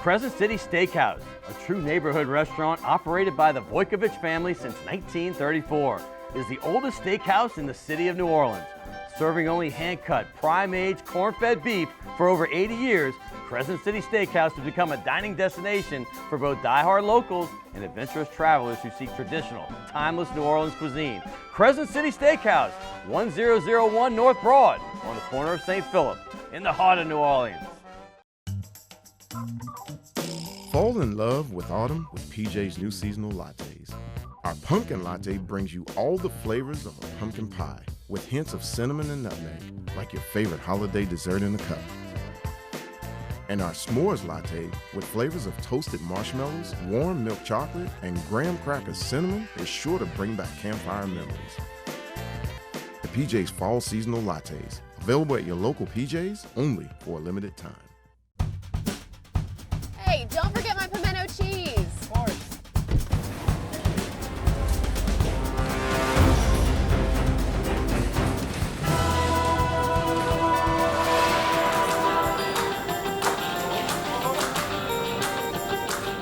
Crescent City Steakhouse, a true neighborhood restaurant operated by the Vojkovic family since 1934, is the oldest steakhouse in the city of New Orleans. Serving only hand-cut, prime-aged, corn-fed beef for over 80 years, Crescent City Steakhouse has become a dining destination for both die-hard locals and adventurous travelers who seek traditional, timeless New Orleans cuisine. Crescent City Steakhouse, 1001 North Broad, on the corner of St. Philip, in the heart of New Orleans. Fall in love with autumn with PJ's new seasonal lattes. Our pumpkin latte brings you all the flavors of a pumpkin pie with hints of cinnamon and nutmeg, like your favorite holiday dessert in a cup. And our s'mores latte with flavors of toasted marshmallows, warm milk chocolate, and graham cracker cinnamon is sure to bring back campfire memories. The PJ's Fall Seasonal Lattes, available at your local PJ's only for a limited time. Hey, don't forget my pimento cheese. Of course.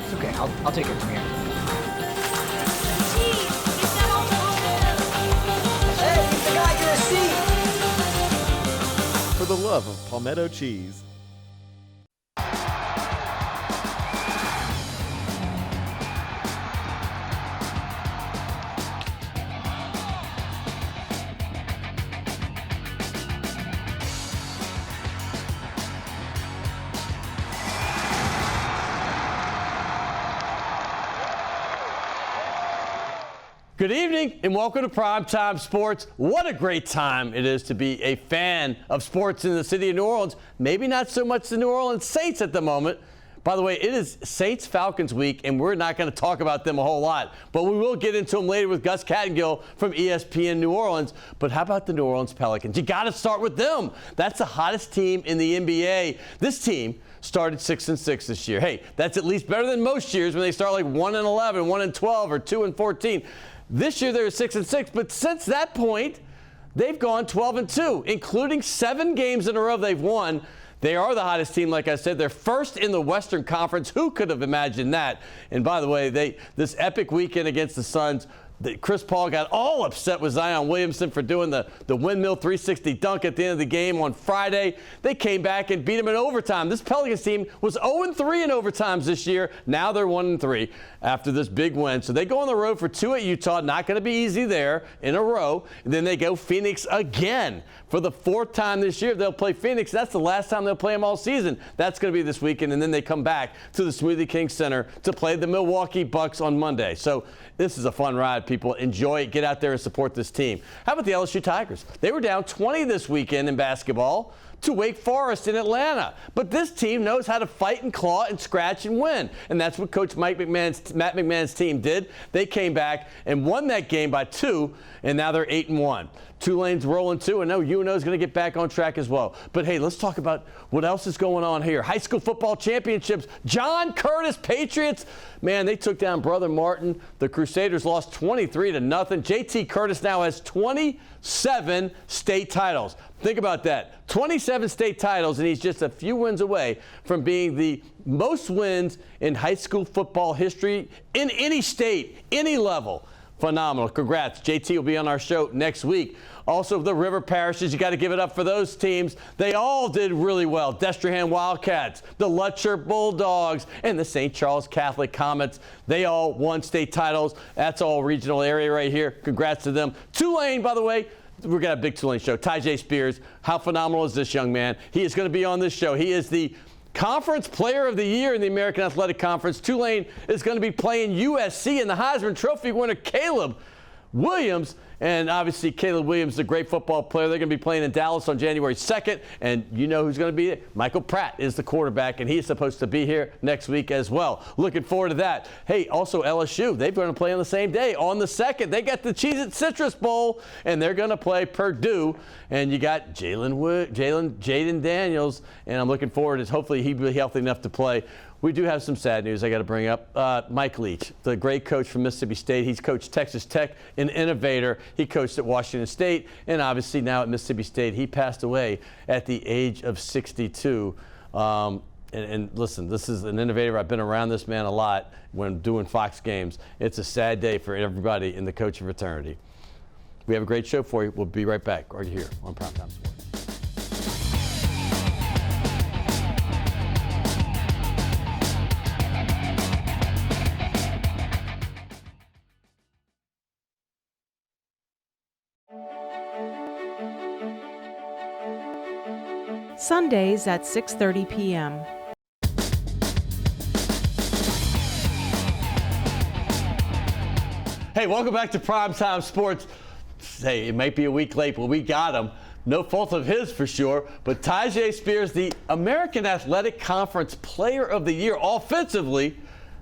It's okay, I'll take it from here. Hey, you forgot your receipt! For the love of palmetto cheese. Good evening and welcome to Primetime Sports. What a great time it is to be a fan of sports in the city of New Orleans. Maybe not so much the New Orleans Saints at the moment. By the way, it is Saints-Falcons week, and we're not going to talk about them a whole lot. But we will get into them later with Gus Kattengell from ESPN New Orleans. But how about the New Orleans Pelicans? You got to start with them. That's the hottest team in the NBA. This team started 6-6 this year. Hey, that's at least better than most years when they start like 1-11, 1-12, or 2-14. This year they're 6-6, but since that point, they've gone 12-2, including 7 games in a row they've won. They are the hottest team, like I said. They're first in the Western Conference. Who could have imagined that? And by the way, this epic weekend against the Suns, Chris Paul got all upset with Zion Williamson for doing the windmill 360 dunk at the end of the game on Friday. They came back and beat him in overtime. This Pelicans team was 0-3 in overtimes this year. Now they're 1-3 after this big win. So they go on the road for 2 at Utah. Not going to be easy there in a row. And then they go Phoenix again. For the 4th time this year, they'll play Phoenix. That's the last time they'll play them all season. That's going to be this weekend. And then they come back to the Smoothie King Center to play the Milwaukee Bucks on Monday. So this is a fun ride, people. Enjoy it. Get out there and support this team. How about the LSU Tigers? They were down 20 this weekend in basketball to Wake Forest in Atlanta. But this team knows how to fight and claw and scratch and win. And that's what Coach Matt McMahon's team did. They came back and won that game by 2, and now they're 8-1. Tulane's rolling too, and UNO is going to get back on track as well. But hey, let's talk about what else is going on here. High school football championships. John Curtis Patriots. Man, they took down Brother Martin. The Crusaders lost 23-0. JT Curtis now has 27 state titles. Think about that. 27 state titles, and he's just a few wins away from being the most wins in high school football history in any state, any level. Phenomenal. Congrats. JT will be on our show next week. Also, the River Parishes, you got to give it up for those teams. They all did really well. Destrehan Wildcats, the Lutcher Bulldogs, and the St. Charles Catholic Comets. They all won state titles. That's all regional area right here. Congrats to them. Tulane, by the way, we're going to have a big Tulane show. Tyjae Spears, how phenomenal is this young man? He is going to be on this show. He is the Conference Player of the Year in the American Athletic Conference. Tulane is going to be playing USC and the Heisman Trophy winner Caleb Williams. And obviously, Caleb Williams is a great football player. They're going to be playing in Dallas on January 2nd. And you know who's going to be there? Michael Pratt is the quarterback, and he's supposed to be here next week as well. Looking forward to that. Hey, also LSU, they're going to play on the same day. On the 2nd, they got the Cheez-It Citrus Bowl, and they're going to play Purdue. And you got Jaden Daniels, and I'm looking forward to hopefully he'll be healthy enough to play. We do have some sad news I got to bring up. Mike Leach, the great coach from Mississippi State. He's coached Texas Tech, an innovator. He coached at Washington State, and obviously now at Mississippi State. He passed away at the age of 62. and listen, this is an innovator. I've been around this man a lot when doing Fox games. It's a sad day for everybody in the coaching fraternity. We have a great show for you. We'll be right back right here on Primetime Sports. Sundays at 6:30 p.m. Hey, welcome back to Primetime Sports. Hey, it might be a week late, but we got him. No fault of his for sure. But Tyjae Spears, the American Athletic Conference Player of the Year offensively.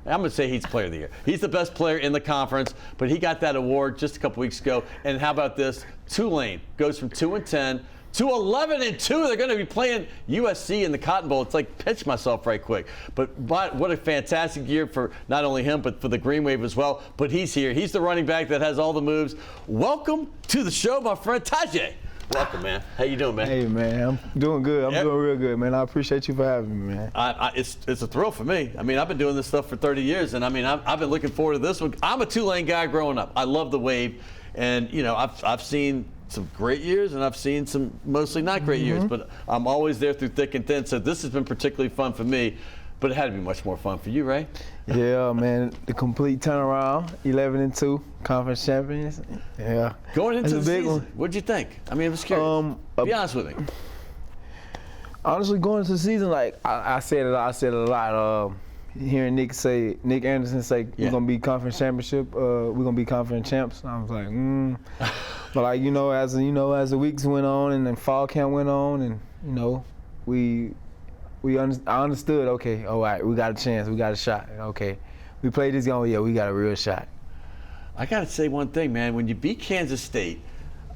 I'm going to say he's Player of the Year. He's the best player in the conference, but he got that award just a couple weeks ago. And how about this? Tulane goes from 2-10 to 11-2. They're going to be playing USC in the Cotton Bowl. It's like pinch myself right quick. But what a fantastic year for not only him, but for the Green Wave as well. But he's here. He's the running back that has all the moves. Welcome to the show, my friend Tyjae. Welcome, man. How you doing, man? Hey, man. I'm doing good. I'm doing real good, man. I appreciate you for having me, man. It's a thrill for me. I mean, I've been doing this stuff for 30 years, and I mean, I've been looking forward to this one. I'm a Tulane guy growing up. I love the Wave, and you know, I've seen some great years, and I've seen some mostly not great years, but I'm always there through thick and thin. So this has been particularly fun for me, but it had to be much more fun for you, right? Yeah, man. The complete turnaround, 11-2, conference champions. Yeah. Going into That's the a big season, one. what'd you think? I mean, I was curious. Be honest with me. Honestly, going into the season, like I said it a lot. Hearing Nick Anderson say we're gonna be conference championship, we're gonna be conference champs. I was like, But like as the weeks went on and then fall camp went on, and I understood. Okay, all right, we got a chance, we got a shot. Okay, we played this game. Yeah, we got a real shot. I got to say one thing, man. When you beat Kansas State,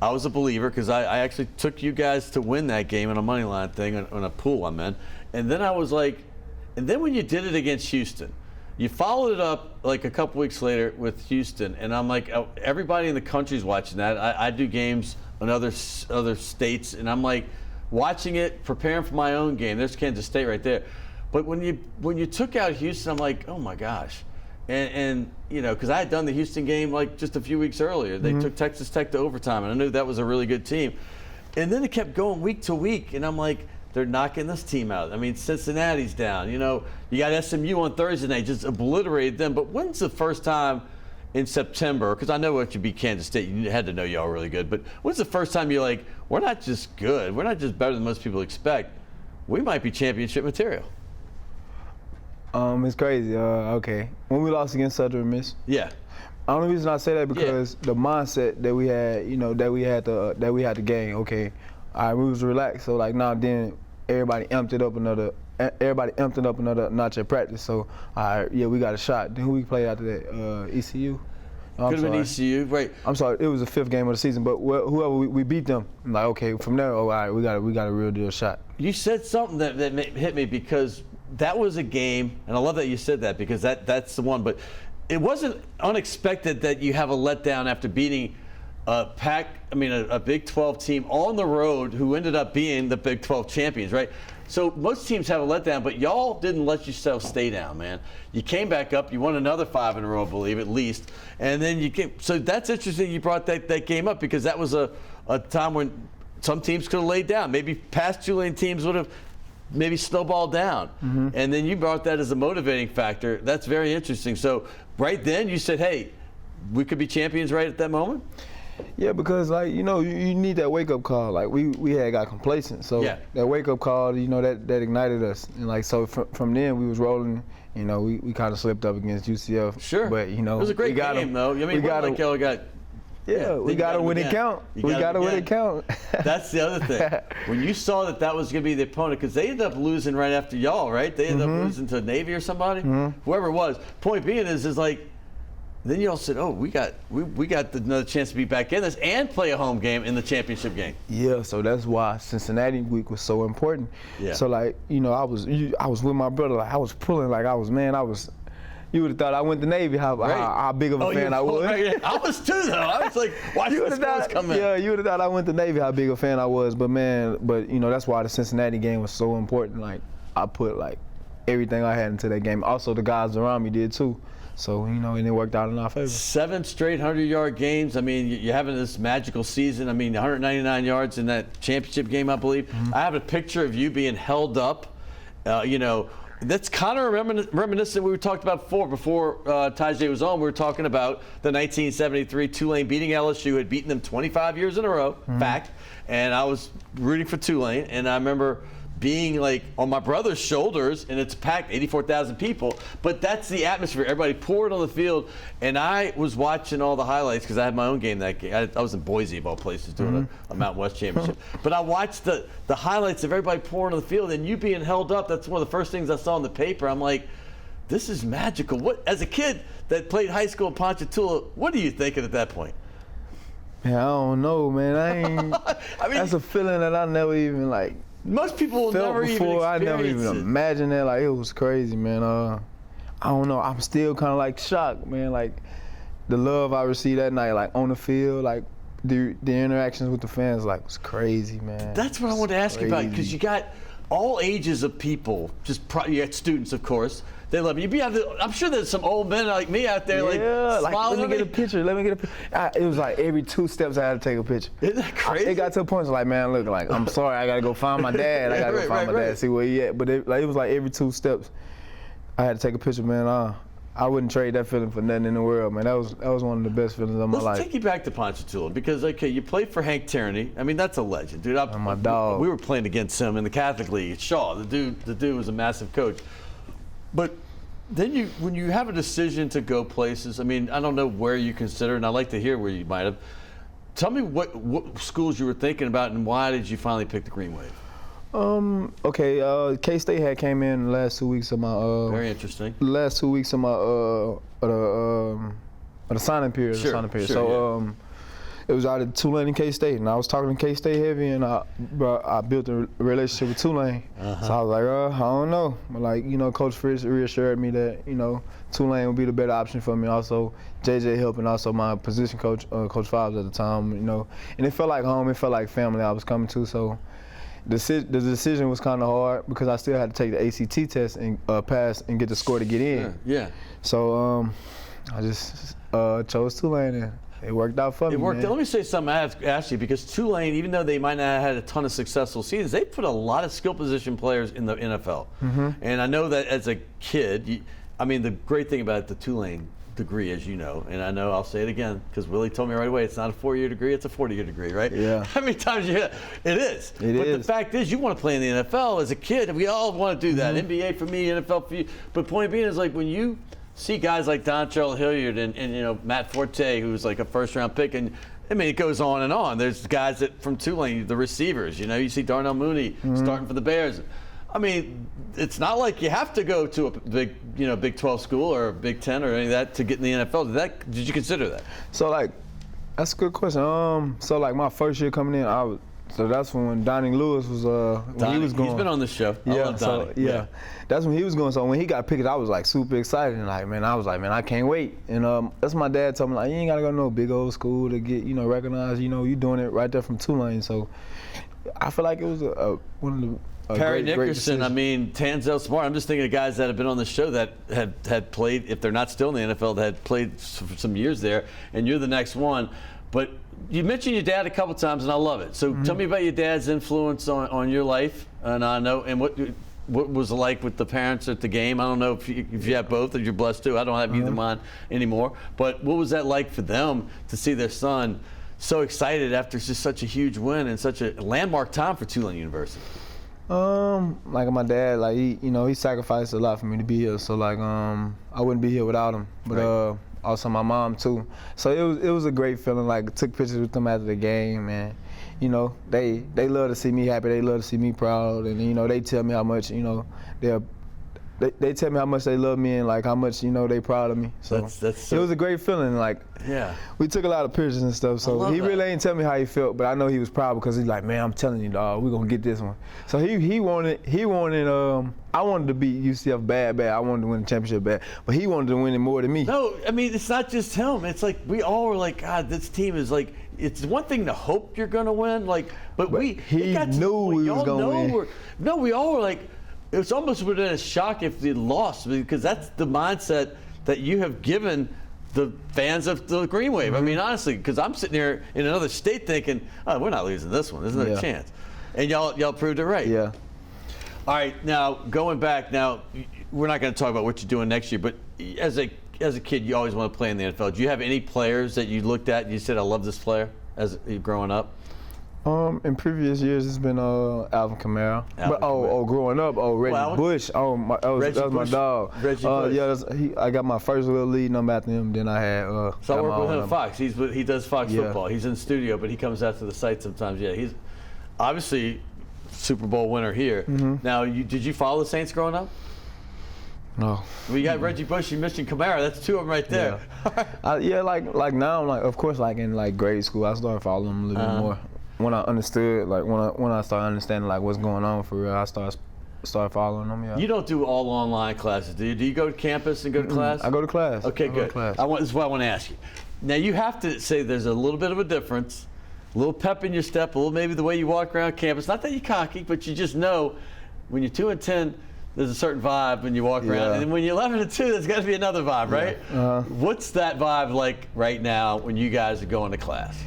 I was a believer because I actually took you guys to win that game on a money line thing on a pool I'm in, and then I was like, and then when you did it against Houston, you followed it up like a couple weeks later with Houston, and I'm like, everybody in the country's watching that. I do games in other states, and I'm like watching it, preparing for my own game. There's Kansas State right there. But when you took out Houston, I'm like, oh my gosh. And because I had done the Houston game like just a few weeks earlier. They took Texas Tech to overtime, and I knew that was a really good team. And then it kept going week to week, and I'm like, they're knocking this team out. I mean, Cincinnati's down. You got SMU on Thursday night, just obliterated them. But when's the first time in September? Because I know what you beat Kansas State, you had to know y'all really good. But when's the first time you're like, we're not just good, we're not just better than most people expect, we might be championship material? It's crazy. Okay, when we lost against Southern Miss. Yeah. The only reason I say that because the mindset that we had, that we had to gain. Okay, all right, we was relaxed. So like now then, everybody amped it up another notch at practice. So all right, we got a shot. Then who we played after that? ECU. Could have been ECU, right? I'm sorry, it was the 5th game of the season, but whoever we beat them, I'm like, okay, from there, all right, we got a real deal shot. You said something that hit me because that was a game, and I love that you said that because that's the one. But it wasn't unexpected that you have a letdown after beating a Big 12 team on the road who ended up being the Big 12 champions, right? So most teams have a letdown, but y'all didn't let yourself stay down, man. You came back up. You won another 5 in a row, I believe, at least. And then you came. So that's interesting you brought that game up because that was a time when some teams could have laid down. Maybe past Tulane teams would have maybe snowballed down. And then you brought that as a motivating factor. That's very interesting. So right then you said, hey, we could be champions right at that moment? Yeah, because like you need that wake up call. Like we had got complacent, so that wake up call, that ignited us, and like so from then we was rolling. We kind of slipped up against UCF. Sure, but it was a great game though. I mean, we got we got to win it count. We got to win it count. That's the other thing. When you saw that was going to be the opponent, because they ended up losing right after y'all, right? They ended up losing to Navy or somebody, whoever it was. Point being is like. Then you all said, "Oh, we got another chance to be back in this and play a home game in the championship game." Yeah, so that's why Cincinnati week was so important. Yeah. So like, I was with my brother. Like I was pulling. Like I was. You would have thought I went to Navy. How big of a fan I was. Right. I was too, though. I was like, watching the scores come in. Yeah, you would have thought I went to Navy. How big a fan I was. But that's why the Cincinnati game was so important. Like I put like everything I had into that game. Also, the guys around me did too. So, and it worked out in our favor. 7 straight 100-yard games. I mean, you're having this magical season. I mean, 199 yards in that championship game, I believe. I have a picture of you being held up. That's kind of reminiscent we talked about before Tyjae was on. We were talking about the 1973 Tulane beating LSU, who had beaten them 25 years in a row, fact. And I was rooting for Tulane, and I remember being like on my brother's shoulders, and it's packed, 84,000 people, but that's the atmosphere. Everybody poured on the field, and I was watching all the highlights because I had my own game that game. I was in Boise, of all places, doing a Mountain West championship. But I watched the highlights of everybody pouring on the field, and you being held up. That's one of the first things I saw in the paper. I'm like, this is magical. What, as a kid that played high school in Ponchatoula, what are you thinking at that point? Man, I don't know, man. I mean, that's a feeling that I never even most people will felt never before. even I never experience even it. imagined that. Like, it was crazy, man. I don't know. I'm still kind of shocked, man. Like, the love I received that night, on the field, the interactions with the fans, was crazy, man. That's what I wanted to ask you about, because you got all ages of people. You got students, of course. They love you. I'm sure there's some old men like me out there, smiling. Let me get a picture. It was every 2 steps I had to take a picture. Isn't that crazy? It got to a point, man, look, I'm sorry, I gotta go find my dad. I gotta go find my dad, see where he at. But it was every 2 steps, I had to take a picture, man. I wouldn't trade that feeling for nothing in the world, man. That was one of the best feelings of my life. Let's take you back to Ponchatoula, because you played for Hank Tierney. I mean, that's a legend, dude. My dog. We were playing against him in the Catholic League at Shaw. The dude was a massive coach. But then when you have a decision to go places, I mean, I don't know where you consider, and I'd like to hear where you might have. Tell me what schools you were thinking about, and why did you finally pick the Green Wave? Okay, K-State had came in the last 2 weeks of my very interesting. The last 2 weeks of my the signing period. Sure, it was out of Tulane and K-State, and I was talking to K-State heavy, and I built a relationship with Tulane. So I was like, I don't know. But Coach Fritz reassured me that, Tulane would be the better option for me. Also, JJ helping, also my position coach, Coach Fobbs at the time, And it felt like home, it felt like family I was coming to, so the decision was kind of hard because I still had to take the ACT test and pass and get the score to get in. Yeah. So I just chose Tulane, and it worked out for me. It worked. Man. Let me say something I have to ask you, because Tulane, even though they might not have had a ton of successful seasons, they put a lot of skill position players in the NFL. And I know that as a kid, the great thing about the Tulane degree, as you know, and I know I'll say it again because Willie told me right away, it's not a 4-year degree, it's a 40-year degree, right? Yeah. How many times you hear it is? But the fact is, you want to play in the NFL as a kid, and we all want to do that. NBA for me, NFL for you. But point being is, when you see guys like Dontrell Hilliard and Matt Forte, who's a first-round pick, and it goes on and on. There's guys from Tulane, the receivers. You see Darnell Mooney starting for the Bears. I mean, it's not like you have to go to a big, Big 12 school or a Big 10 or any of that to get in the NFL. Did you consider that? So that's a good question. So my first year coming in, so that's when Donnie Lewis was when he was going. He's been on this show. I love Donnie. Yeah, that's when he was going. So when he got picked, I was super excited, and I can't wait. And that's my dad told me, you ain't gotta go to no big old school to get recognized. You doing it right there from Tulane. So I feel like it was one of the Perry great Nickerson, Tanzel Smart. I'm just thinking of guys that have been on the show that had played, if they're not still in the NFL, that had played for some years there, and you're the next one. But you mentioned your dad a couple times, and I love it. So tell me about your dad's influence on your life, and I know, and what was it like with the parents at the game? I don't know if you have both, or you're blessed too. I don't have either mine anymore. But what was that like for them to see their son so excited after just such a huge win and such a landmark time for Tulane University? My dad, he sacrificed a lot for me to be here. So I wouldn't be here without him. But also my mom too. So it was a great feeling. Took pictures with them after the game, and they love to see me happy. They love to see me proud, and they tell me how much they tell me how much they love me and how much they proud of me. So it was a great feeling. Yeah, we took a lot of pictures and stuff. So he really ain't tell me how he felt, but I know he was proud because he's like, man, I'm telling you, dog, we're gonna get this one. So he wanted. I wanted to beat UCF bad. I wanted to win the championship bad, but he wanted to win it more than me. No, it's not just him. It's we all were God, this team is it's one thing to hope you're gonna win, but he knew we was gonna win. We all were it was almost would have been a shock if they lost, because that's the mindset that you have given the fans of the Green Wave. I mean, honestly, because I'm sitting here in another state thinking, oh, we're not losing this one. There's no chance. And y'all proved it right. Yeah. All right, now going back, now we're not going to talk about what you're doing next year, but as a kid, you always want to play in the NFL. Do you have any players that you looked at and you said, I love this player as growing up? In previous years, it's been Alvin Kamara. Growing up, Reggie Bush. That was my dog. Reggie Bush. Yeah, I got my first little lead number after him. Then I had. So I work with him at Fox. He does Fox football. He's in the studio, but he comes out to the site sometimes. Yeah, he's obviously Super Bowl winner here. Now, did you follow the Saints growing up? No. Well, you got Reggie Bush, you mentioned Kamara. That's two of them right there. Yeah, like now, like of course, like in like grade school, I started following them a little bit more. When I understood, like when I started understanding like what's going on for real, I started following them. Yeah. You don't do all online classes, do you? Do you go to campus and go to class? I go to class. Okay, good. This is what I want to ask you. Now you have to say there's a little bit of a difference, a little pep in your step, a little maybe the way you walk around campus. Not that you're cocky, but you just know when you're 2 and 10. There's a certain vibe when you walk around, and when you're 11 and 2, there's got to be another vibe, right? What's that vibe like right now when you guys are going to class?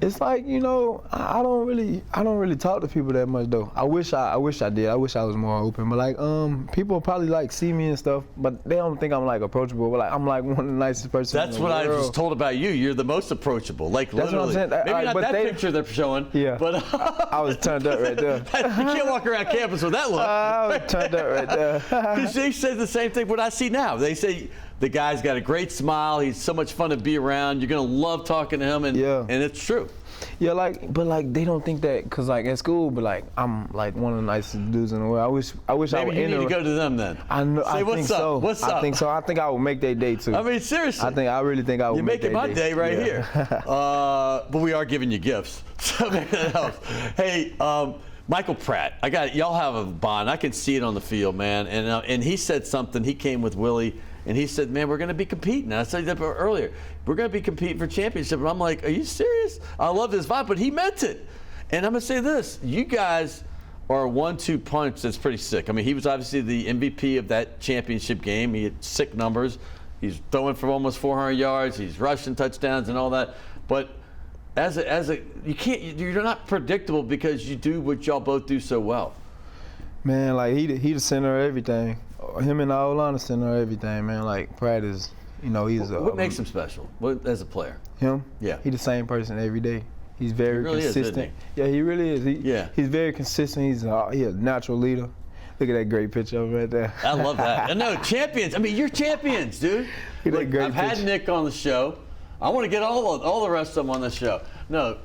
It's like, you know, I don't really talk to people that much though. I wish I did. I wish I was more open. But like people probably like see me and stuff, but they don't think I'm like approachable. But like I'm like one of the nicest persons. That's what I was told about you. You're the most approachable. Like that's literally. What I'm saying. Maybe not that picture they're showing. Yeah. But I was turned up right there. You can't walk around campus with that look. I was turned up right there. Because they say the same thing. What I see now, they say the guy's got a great smile. He's so much fun to be around. You're gonna love talking to him, and it's true. Yeah, but they don't think that, cause like at school, but like I'm like one of the nicest dudes in the world. I wish Maybe I would. You need to go to them then. I know. Say what's up. So. What's up? I think so. I think I would make their day too. I mean, seriously. I really think I would. You're making my day right here. But we are giving you gifts, so maybe that helps. Hey, Michael Pratt, y'all have a bond. I can see it on the field, man. And he said something. He came with Willie. And he said, man, we're going to be competing. And I said that earlier. We're going to be competing for championship. And I'm like, are you serious? I love this vibe. But he meant it. And I'm going to say this. You guys are a 1-2 punch that's pretty sick. I mean, he was obviously the MVP of that championship game. He had sick numbers. He's throwing for almost 400 yards. He's rushing touchdowns and all that. But you're not predictable because you do what y'all both do so well. Man, like he the center of everything. Him and the O-line are center of everything, man. Like Pratt is, you know, he's what makes him special? What as a player? Him? Yeah. He's the same person every day. He's very consistent. Is, isn't he? Yeah, he really is. He's very consistent. He's a natural leader. Look at that great picture over right there. I love that. I know, champions. I mean, you're champions, dude. Look, I've had Nick on the show. I want to get all the rest of them on the show. No.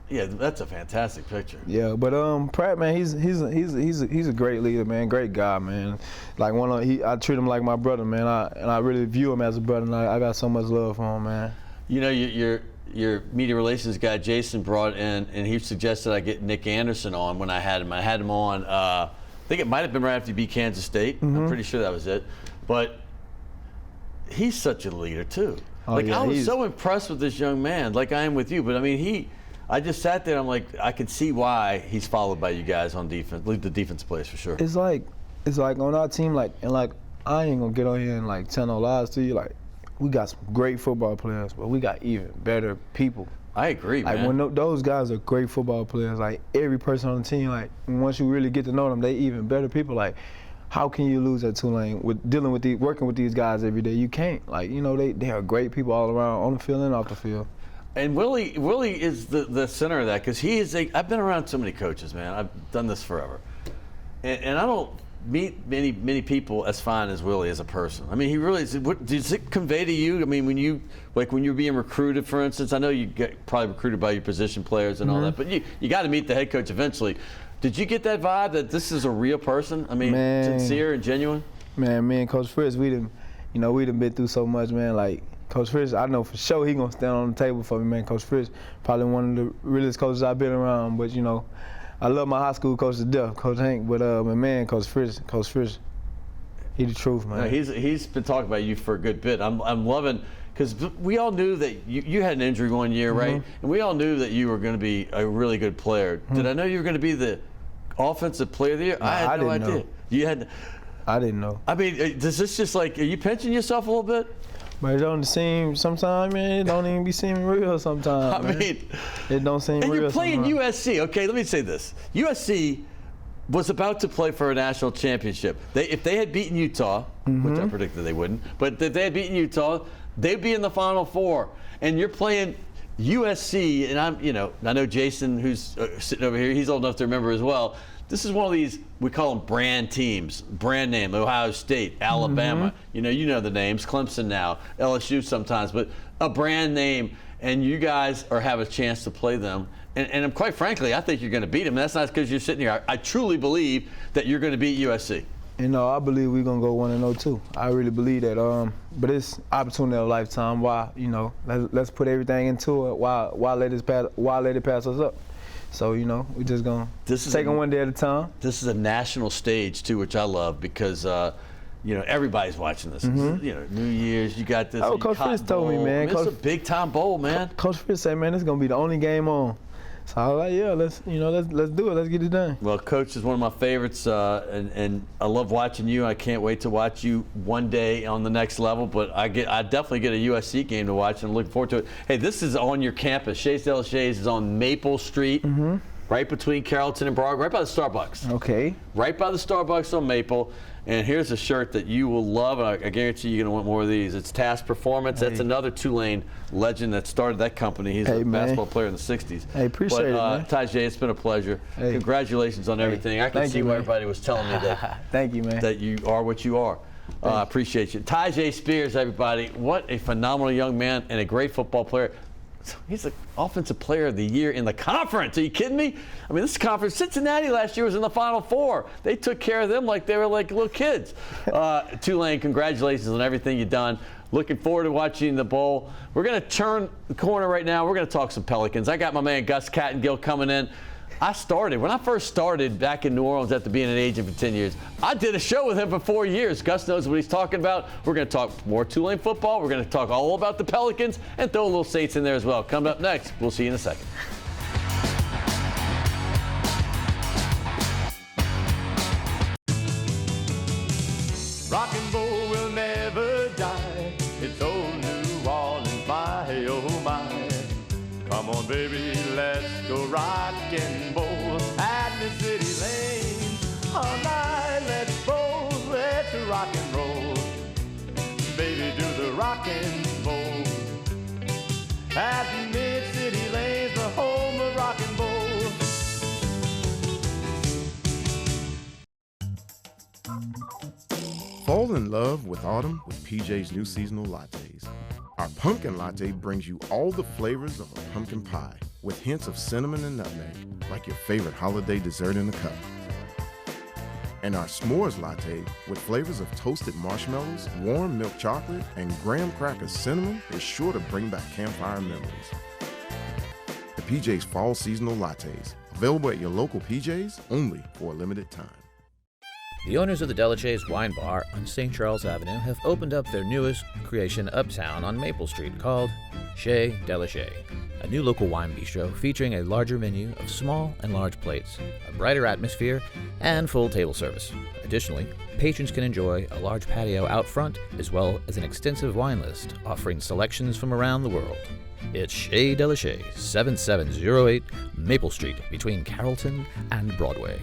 Yeah, that's a fantastic picture. Yeah, but Pratt, man, he's a great leader, man, great guy, man. Like I treat him like my brother, man. I really view him as a brother, and I got so much love for him, man. You know, your media relations guy Jason brought in, and he suggested I get Nick Anderson on when I had him. I had him on. I think it might have been right after you beat Kansas State. I'm pretty sure that was it. But he's such a leader too. I was so impressed with this young man, like I am with you. But I mean, I just sat there and I'm like, I can see why he's followed by you guys on defense. Leave the defense plays for sure. It's like on our team, I ain't gonna get on here and like tell no lies to you. Like, we got some great football players, but we got even better people. I agree, man. Like when those guys are great football players, like every person on the team, like once you really get to know them, they even better people. Like, how can you lose at Tulane working with these guys every day? You can't. Like, you know, they are great people all around, on the field and off the field. And Willie is the center of that, because I've been around so many coaches, man. I've done this forever. And I don't meet many people as fine as Willie as a person. I mean, he really is. What does it convey to you? I mean, when you're being recruited, for instance, I know you get probably recruited by your position players and all that, but you got to meet the head coach eventually. Did you get that vibe that this is a real person? I mean, sincere and genuine? Man, me and Coach Fritz, we done been through so much, man. Like, Coach Fritz, I know for sure he gonna stand on the table for me, man. Coach Fritz, probably one of the realest coaches I've been around. But you know, I love my high school coach to death, Coach Hank. But my man, Coach Fritz, he the truth, man. No, he's been talking about you for a good bit. I'm loving, because we all knew that you had an injury one year, right? And we all knew that you were going to be a really good player. Did I know you were going to be the offensive player of the year? No, I had no idea. Know. You had. I didn't know. I mean, does this just like, are you pinching yourself a little bit? But it don't seem sometimes, man. It don't even be seeming real sometimes. I mean, it don't seem and real. you're playing sometimes. USC. Okay, let me say this. USC was about to play for a national championship. If they had beaten Utah, which I predicted they wouldn't, but if they had beaten Utah, they'd be in the Final Four. And you're playing USC, and I know Jason, who's sitting over here, he's old enough to remember as well. This is one of these, we call them brand teams, brand name, Ohio State, Alabama. You know the names, Clemson now, LSU sometimes, but a brand name, and you guys have a chance to play them. And quite frankly, I think you're going to beat them. That's not because you're sitting here. I truly believe that you're going to beat USC. I believe we're going to go 1-0 too. I really believe that. But it's opportunity of a lifetime. Why, let's put everything into it. Why let it pass us up? So, we're just going to take them one day at a time. This is a national stage, too, which I love because, everybody's watching this. New Year's, you got this. Oh, Coach Fritz told me, man. It's a big-time bowl, man. Coach Fritz said, man, this is going to be the only game on. So I was like, yeah, let's do it. Let's get it done. Well, Coach is one of my favorites, and I love watching you. I can't wait to watch you one day on the next level. But I definitely get a USC game to watch, and I'm looking forward to it. Hey, this is on your campus. Shays de la Shays is on Maple Street, right between Carrollton and Broad, right by the Starbucks. Okay. Right by the Starbucks on Maple. And here's a shirt that you will love, and I guarantee you're going to want more of these. It's Task Performance. That's another Tulane legend that started that company. He's a basketball player in the 60s. Hey, appreciate it, man. Tyjae, it's been a pleasure. Hey. Congratulations on everything. I can see why everybody was telling me that. Thank you, man. That you are what you are. I appreciate you. Tyjae Spears, everybody. What a phenomenal young man and a great football player. He's the Offensive Player of the Year in the conference. Are you kidding me? I mean, this conference, Cincinnati last year was in the Final Four. They took care of them like they were like little kids. Tulane, congratulations on everything you've done. Looking forward to watching the bowl. We're going to turn the corner right now. We're going to talk some Pelicans. I got my man Gus Kattengell coming in. When I first started back in New Orleans after being an agent for 10 years, I did a show with him for 4 years. Gus knows what he's talking about. We're going to talk more Tulane football. We're going to talk all about the Pelicans and throw a little Saints in there as well. Coming up next, we'll see you in a second. Rock and roll will never die. It's old New Orleans, my oh my. Come on, baby, let's go rock and roll at the city lane. All night, let's roll, let's rock and roll. Baby, do the rock and roll. At the mid-city lanes, the home of rock and roll. Fall in love with autumn with PJ's new seasonal lattes. Our pumpkin latte brings you all the flavors of a pumpkin pie with hints of cinnamon and nutmeg, like your favorite holiday dessert in a cup. And our s'mores latte with flavors of toasted marshmallows, warm milk chocolate, and graham cracker cinnamon is sure to bring back campfire memories. The PJ's Fall Seasonal Lattes, available at your local PJ's only for a limited time. The owners of the De La Chaise Wine Bar on St. Charles Avenue have opened up their newest creation uptown on Maple Street called Chez de la Chaise, a new local wine bistro featuring a larger menu of small and large plates, a brighter atmosphere, and full table service. Additionally, patrons can enjoy a large patio out front as well as an extensive wine list offering selections from around the world. It's Chez de la Chaise, 7708 Maple Street between Carrollton and Broadway.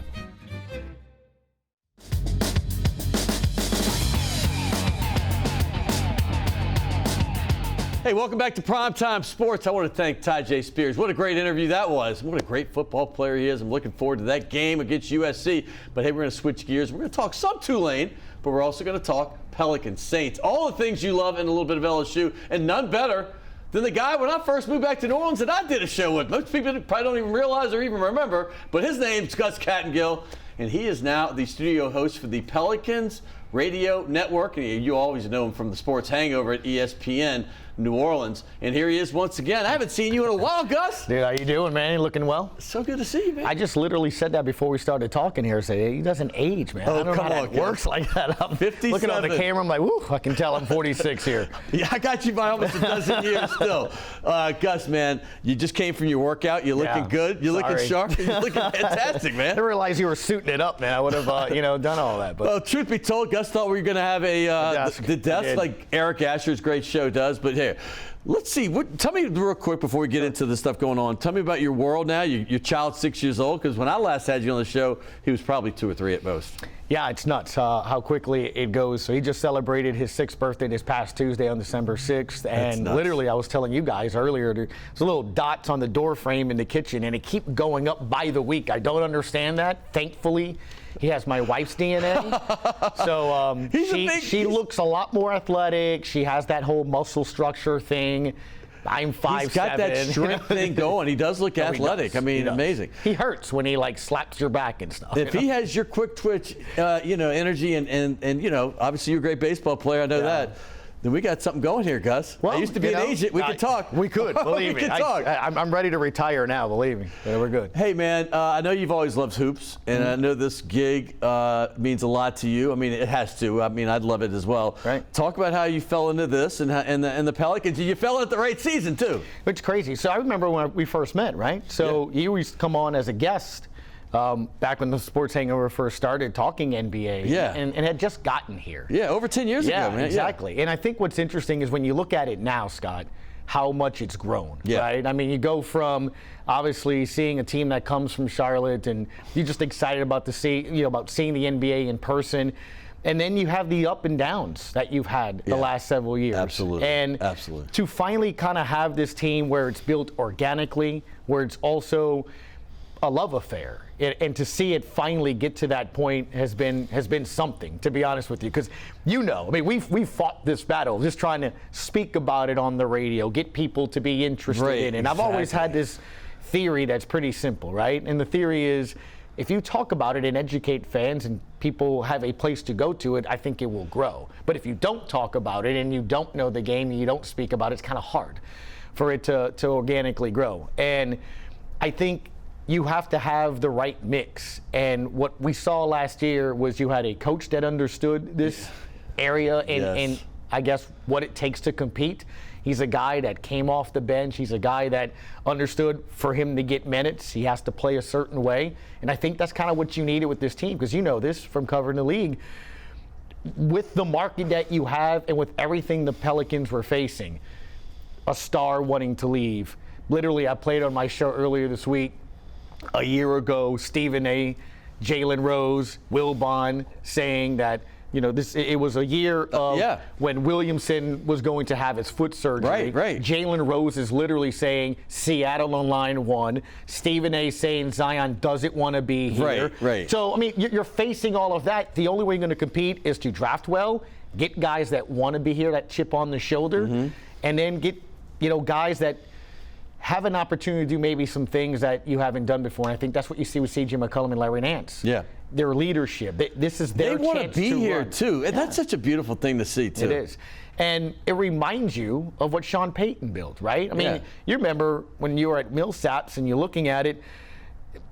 Hey, welcome back to Primetime Sports. I want to thank Tyjae Spears. What a great interview that was. What a great football player he is. I'm looking forward to that game against USC. But hey, we're going to switch gears. We're going to talk some Tulane, but we're also going to talk Pelicans, Saints, all the things you love and a little bit of LSU, and none better than the guy when I first moved back to New Orleans that I did a show with. Most people probably don't even realize or even remember, but his name's Gus Kattengell, and he is now the studio host for the Pelicans Radio Network. And you always know him from the Sports Hangover at ESPN New Orleans. And here he is once again. I haven't seen you in a while, Gus. Dude, how you doing, man? You looking well? So good to see you, man. I just literally said that before we started talking here. Say he doesn't age, man. Oh, I don't come know how on, that works like that. I'm 57. looking on the camera. I'm like, woo, I can tell I'm 46 here. Yeah, I got you by almost a dozen years still. Gus, man, you just came from your workout. You're looking good. You're looking sharp. You're looking fantastic, man. I didn't realize you were suiting it up, man. I would have, done all that. But well, truth be told, Gus thought we were going to have the desk like Eric Asher's great show does. But here, let's see. Tell me real quick before we get into the stuff going on. Tell me about your world now. Your child's 6 years old, because when I last had you on the show, he was probably 2 or 3 at most. Yeah, it's nuts how quickly it goes. So he just celebrated his 6th birthday this past Tuesday on December 6th. And literally, I was telling you guys earlier, there's little dots on the door frame in the kitchen, and it keeps going up by the week. I don't understand that. Thankfully, he has my wife's DNA. So she looks a lot more athletic. She has that whole muscle structure thing. I'm 5'7". He's got that strength thing going. He does look athletic. I mean, amazing. He hurts when he slaps your back and stuff. If he has your quick twitch, energy and obviously you're a great baseball player. I know that. Then we got something going here, Gus. Well, I used to be an agent. We could talk. We could, believe me. I'm ready to retire now, believe me. Yeah, we're good. Hey, man, I know you've always loved hoops, and I know this gig means a lot to you. I mean, it has to. I mean, I'd love it as well. Right. Talk about how you fell into this and the Pelicans. You fell in at the right season, too. It's crazy. So I remember when we first met, right? So you used to come on as a guest back when the Sports Hangover first started talking NBA. Yeah. And had just gotten here. Yeah, over 10 years ago, man. Exactly. And I think what's interesting is when you look at it now, Scott, how much it's grown, right? I mean, you go from obviously seeing a team that comes from Charlotte, and you're just excited about seeing the NBA in person. And then you have the up and downs that you've had the last several years. Absolutely. And to finally kind of have this team where it's built organically, where it's also a love affair, and to see it finally get to that point has been something, to be honest with you, because I mean, we've fought this battle just trying to speak about it on the radio, get people to be interested in it. And I've always had this theory that's pretty simple, right? And the theory is, if you talk about it and educate fans and people have a place to go to it, I think it will grow. But if you don't talk about it and you don't know the game and you don't speak about it, it's kind of hard for it to organically grow. And I think you have to have the right mix. And what we saw last year was you had a coach that understood this area and I guess what it takes to compete. He's a guy that came off the bench. He's a guy that understood for him to get minutes, he has to play a certain way. And I think that's kind of what you needed with this team, because you know this from covering the league. With the market that you have and with everything the Pelicans were facing, a star wanting to leave. Literally, I played on my show earlier this week. A year ago, Stephen A., Jalen Rose, Wilbon saying that, it was a year of when Williamson was going to have his foot surgery. Right. Jalen Rose is literally saying Seattle on line 1. Stephen A. saying Zion doesn't want to be here. Right. So, I mean, you're facing all of that. The only way you're going to compete is to draft well, get guys that want to be here, that chip on the shoulder, and then get, guys that have an opportunity to do maybe some things that you haven't done before. And I think that's what you see with C.J. McCollum and Larry Nance. Yeah. Their leadership. This is their chance to They want to be here, run. too. And that's such a beautiful thing to see, too. It is. And it reminds you of what Sean Payton built, right? I mean, you remember when you were at Millsaps and you're looking at it,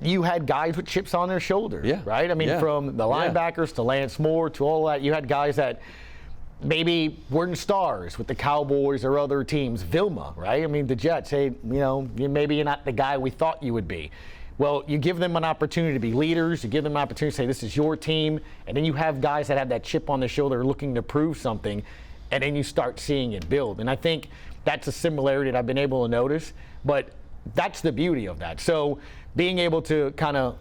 you had guys with chips on their shoulders, right? I mean, from the linebackers to Lance Moore to all that, you had guys that maybe weren't stars with the Cowboys or other teams. Vilma, right? I mean, the Jets, hey, maybe you're not the guy we thought you would be. Well, you give them an opportunity to be leaders. You give them an opportunity to say, this is your team. And then you have guys that have that chip on their shoulder looking to prove something. And then you start seeing it build. And I think that's a similarity that I've been able to notice. But that's the beauty of that. So being able to kind of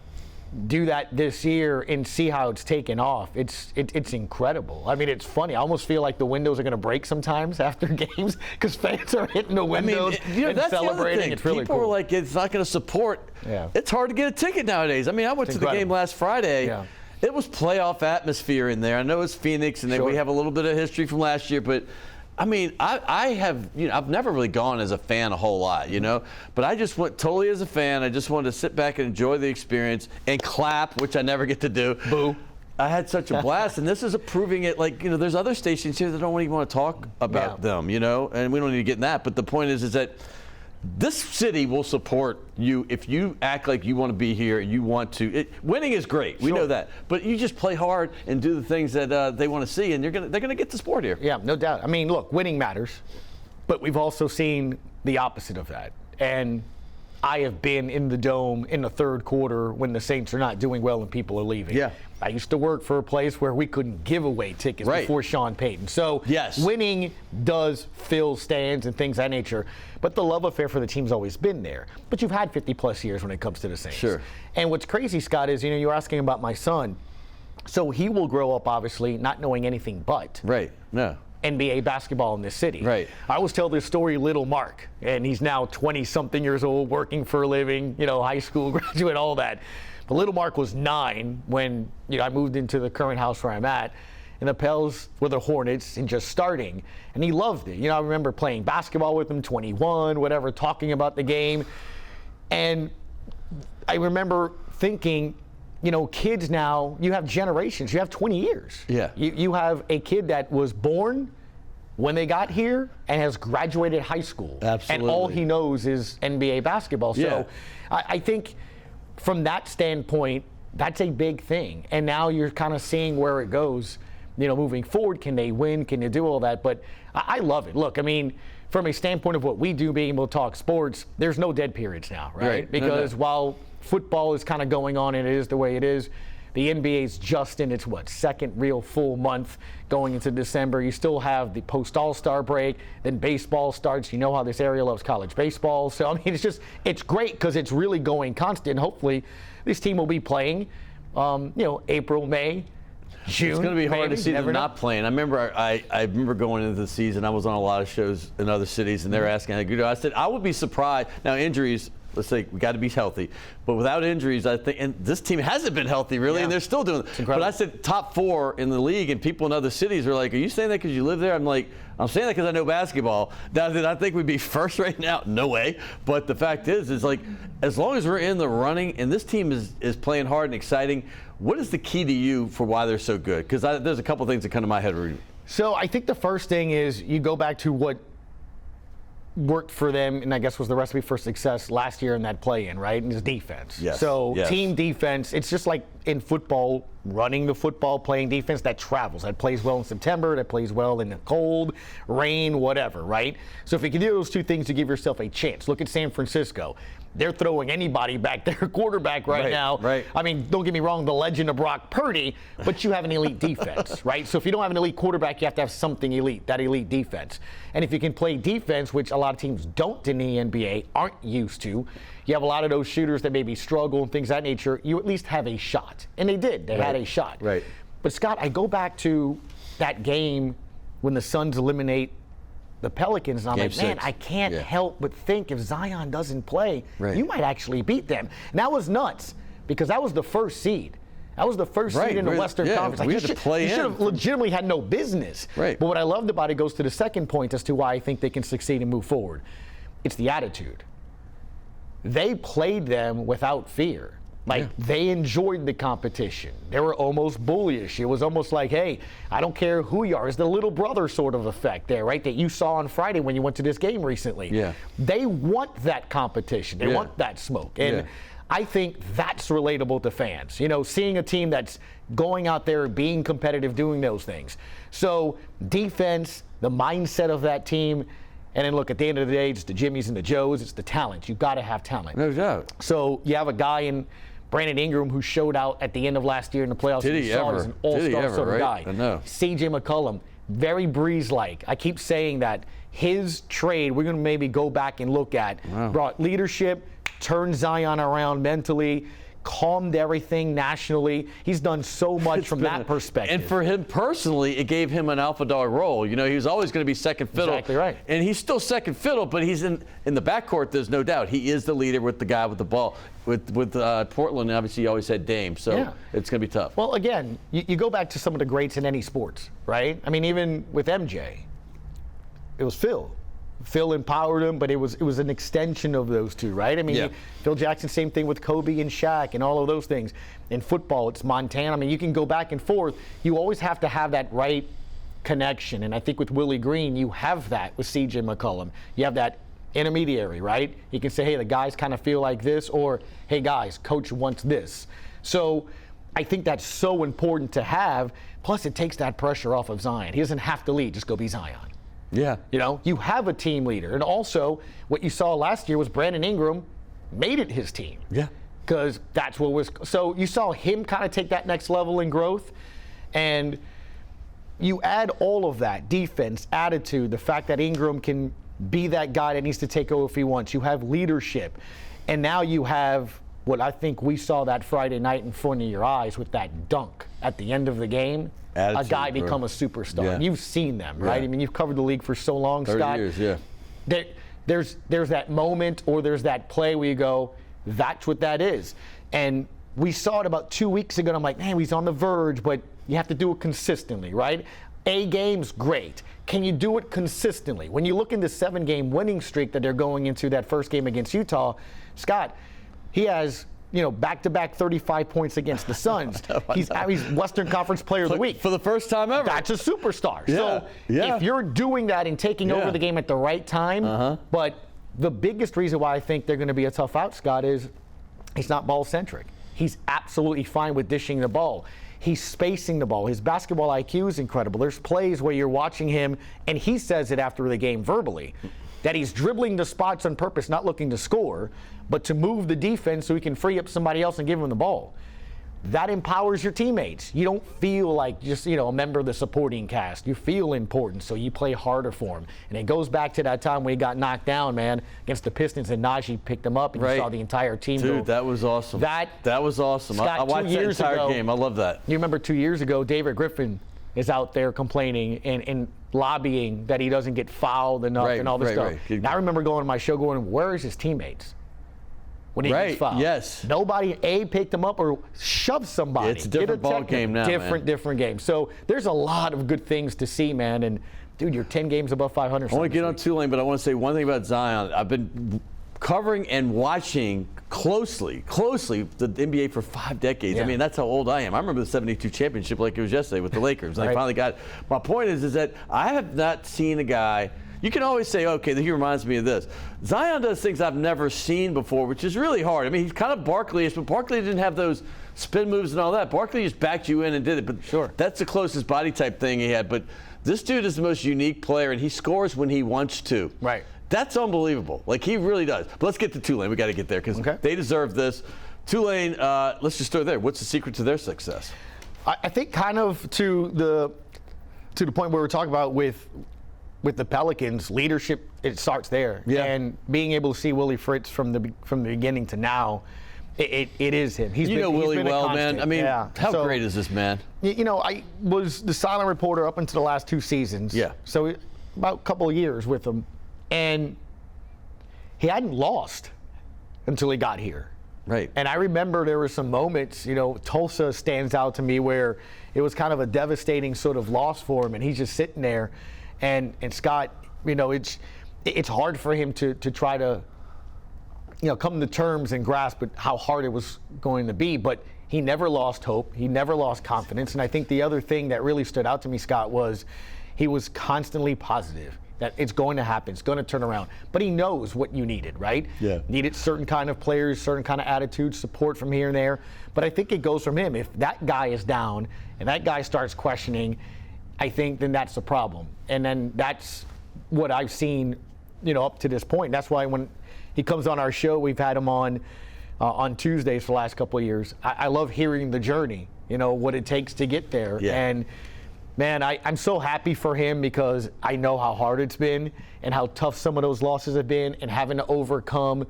do that this year and see how it's taken off, it's incredible. I mean, it's funny. I almost feel like the windows are going to break sometimes after games because fans are hitting the windows and that's celebrating. It's really People cool. are like, it's not going to support. Yeah. It's hard to get a ticket nowadays. I mean, I went to the game last Friday. Yeah. It was playoff atmosphere in there. I know it's Phoenix, and we have a little bit of history from last year, but I mean, I have, I've never really gone as a fan a whole lot, but I just went totally as a fan. I just wanted to sit back and enjoy the experience and clap, which I never get to do. Boo. I had such a blast, and this is proving it. Like, there's other stations here that don't even want to talk about them, and we don't need to get in that. But the point is that this city will support you if you act like you want to be here. You want to. Winning is great. We know that. But you just play hard and do the things that they want to see, and they're gonna get the sport here. Yeah, no doubt. I mean, look, winning matters, but we've also seen the opposite of that. And I have been in the Dome in the third quarter when the Saints are not doing well and people are leaving. Yeah. I used to work for a place where we couldn't give away tickets before Sean Payton. So winning does fill stands and things of that nature. But the love affair for the team's always been there. But you've had 50-plus years when it comes to the Saints. Sure. And what's crazy, Scott, is, you were asking about my son. So he will grow up, obviously, not knowing anything but NBA basketball in this city. Right. I always tell this story, little Mark, and he's now 20-something years old, working for a living, high school graduate, all that. But little Mark was 9 when I moved into the current house where I'm at, and the Pels were the Hornets and just starting, and he loved it. I remember playing basketball with him, 21, whatever, talking about the game, and I remember thinking, kids now, you have generations. You have 20 years. Yeah. You have a kid that was born when they got here and has graduated high school. Absolutely. And all he knows is NBA basketball. So I think from that standpoint, that's a big thing. And now you're kind of seeing where it goes, moving forward. Can they win? Can they do all that? But I love it. Look, I mean, from a standpoint of what we do, being able to talk sports, there's no dead periods now, right? Because while football is kind of going on and it is the way it is, the NBA's just in its, second real full month going into December. You still have the post-All-Star break, then baseball starts. You know how this area loves college baseball. So, I mean, it's great because it's really going constant. Hopefully, this team will be playing, April, May, June. It's going to be hard to see them know. not playing. I remember going into the season, I was on a lot of shows in other cities, and they were asking how good. I said, I would be surprised. Now, injuries, let's say we got to be healthy. But without injuries, I think, and this team hasn't been healthy really, and they're still doing it. But I said top 4 in the league, and people in other cities are like, are you saying that because you live there? I'm like, I'm saying that because I know basketball. Now, did I think we'd be first right now? No way. But the fact is like, as long as we're in the running, and this team is playing hard and exciting, what is the key to you for why they're so good? Because there's a couple things that come to my head. So I think the first thing is you go back to what worked for them, and I guess was the recipe for success last year in that play-in, right? And it's defense. Yes. So yes. Team defense, it's just like in football, running the football, playing defense, that travels. That plays well in September, that plays well in the cold, rain, whatever, right? So if you can do those two things to give yourself a chance. Look at San Francisco. They're throwing anybody back their quarterback right now. Right. I mean, don't get me wrong, the legend of Brock Purdy, but you have an elite defense, right? So if you don't have an elite quarterback, you have to have something elite, that elite defense. And if you can play defense, which a lot of teams don't in the NBA, aren't used to, you have a lot of those shooters that maybe struggle and things of that nature, you at least have a shot. And they did. They had a shot. Right. But, Scott, I go back to that game when the Suns eliminate the Pelicans, and I'm like, man, I can't help but think if Zion doesn't play, you might actually beat them. And that was nuts because that was the first seed. That was the first seed in the Western Conference. Like, we had to play you should have legitimately had no business. Right. But what I loved about it goes to the second point as to why I think they can succeed and move forward. It's the attitude. They played them without fear. Like, they enjoyed the competition. They were almost bullyish. It was almost like, hey, I don't care who you are. It's the little brother sort of effect there, right, that you saw on Friday when you went to this game recently. Yeah. They want that competition. They want that smoke. And I think that's relatable to fans. You know, seeing a team that's going out there, being competitive, doing those things. So defense, the mindset of that team, and then look, at the end of the day, it's the Jimmys and the Joes. It's the talent. You've got to have talent. No doubt. So you have a guy in Brandon Ingram who showed out at the end of last year in the playoffs. Did he ever? He's an all-star sort of guy. I know. CJ McCollum, very Breeze-like. I keep saying that. His trade, we're going to maybe go back and look at, brought leadership, turned Zion around mentally, calmed everything nationally. He's done so much from that perspective. And for him personally, it gave him an alpha dog role. You know, he was always going to be second fiddle. Exactly right. And he's still second fiddle, but he's in the backcourt, there's no doubt. He is the leader with the guy with the ball. With Portland, obviously, you always had Dame, so it's going to be tough. Well, again, you go back to some of the greats in any sports, right? I mean, even with MJ, it was Phil. Phil empowered him, but it was an extension of those two, right? I mean, Phil Jackson, same thing with Kobe and Shaq and all of those things. In football, it's Montana. I mean, you can go back and forth. You always have to have that right connection, and I think with Willie Green, you have that with C.J. McCollum. You have that intermediary, right? You can say, hey, the guys kind of feel like this, or hey, guys, coach wants this. So I think that's so important to have. Plus, it takes that pressure off of Zion. He doesn't have to lead. Just go be Zion. Yeah. You know, you have a team leader. And also, what you saw last year was Brandon Ingram made it his team. Yeah. Because that's what was. So you saw him kind of take that next level in growth. And you add all of that defense, attitude, the fact that Ingram can be that guy that needs to take over if he wants. You have leadership. And now you have what I think we saw that Friday night in front of your eyes with that dunk at the end of the game. Attitude, a guy become a superstar. Yeah. And you've seen them, right? I mean, you've covered the league for so long, 30 Scott. years, yeah. There's that moment or there's that play where you go, that's what that is. And we saw it about 2 weeks ago, and I'm like, man, he's on the verge, but you have to do it consistently, right? A game's great. Can you do it consistently? When you look in the 7-game winning streak that they're going into, that first game against Utah, Scott, he has, you know, back-to-back 35 points against the Suns. He's Western Conference Player of the Week. For the first time ever. That's a superstar. Yeah. So if you're doing that and taking over the game at the right time, but the biggest reason why I think they're going to be a tough out, Scott, is he's not ball-centric. He's absolutely fine with dishing the ball. He's spacing the ball. His basketball IQ is incredible. There's plays where you're watching him, and he says it after the game verbally, that he's dribbling the spots on purpose, not looking to score, but to move the defense so he can free up somebody else and give him the ball. That empowers your teammates. You don't feel like just, you know, a member of the supporting cast. You feel important, so you play harder for him. And it goes back to that time when he got knocked down, man, against the Pistons, and Najee picked him up, and you saw the entire team go. Dude, that was awesome. That was awesome. Scott, I watched that entire game. I love that. You remember 2 years ago, David Griffin is out there complaining and lobbying that he doesn't get fouled enough and all this stuff. And I remember going to my show going, where is his teammates? When he gets fouled. Yes. Nobody picked him up or shoved somebody. It's a different ball game now, different game. So there's a lot of good things to see, man. And dude, you're 10 games above 500. I want to get on Tulane, but I want to say one thing about Zion. I've been covering and watching closely the NBA for 5 decades. Yeah. I mean, that's how old I am. I remember the 72 championship like it was yesterday with the Lakers. I finally got. My point is that I have not seen a guy. You can always say, okay, he reminds me of this. Zion does things I've never seen before, which is really hard. I mean, he's kind of Barkley-ish, but Barkley didn't have those spin moves and all that. Barkley just backed you in and did it. But that's the closest body type thing he had. But this dude is the most unique player, and he scores when he wants to. Right. That's unbelievable. Like, he really does. But let's get to Tulane. We got to get there because they deserve this. Tulane, let's just start there. What's the secret to their success? I think kind of to the point where we're talking about with the Pelicans, leadership, it starts there. Yeah. And being able to see Willie Fritz from the beginning to now, it is him. He's Willie well, man. I mean, how great is this man? You know, I was the silent reporter up until the last 2 seasons. Yeah. So about a couple of years with him. And he hadn't lost until he got here. Right. And I remember there were some moments, you know, Tulsa stands out to me where it was kind of a devastating sort of loss for him, and he's just sitting there. And Scott, you know, it's hard for him to try to, you know, come to terms and grasp how hard it was going to be. But he never lost hope. He never lost confidence. And I think the other thing that really stood out to me, Scott, was he was constantly positive that it's going to happen, it's going to turn around. But he knows what you needed, right? Yeah. Needed certain kind of players, certain kind of attitudes, support from here and there. But I think it goes from him. If that guy is down and that guy starts questioning, I think then that's the problem. And then that's what I've seen, you know, up to this point. That's why when he comes on our show, we've had him on Tuesdays for the last couple of years. I love hearing the journey, you know, what it takes to get there. Yeah. And man, I'm so happy for him because I know how hard it's been and how tough some of those losses have been, and having to overcome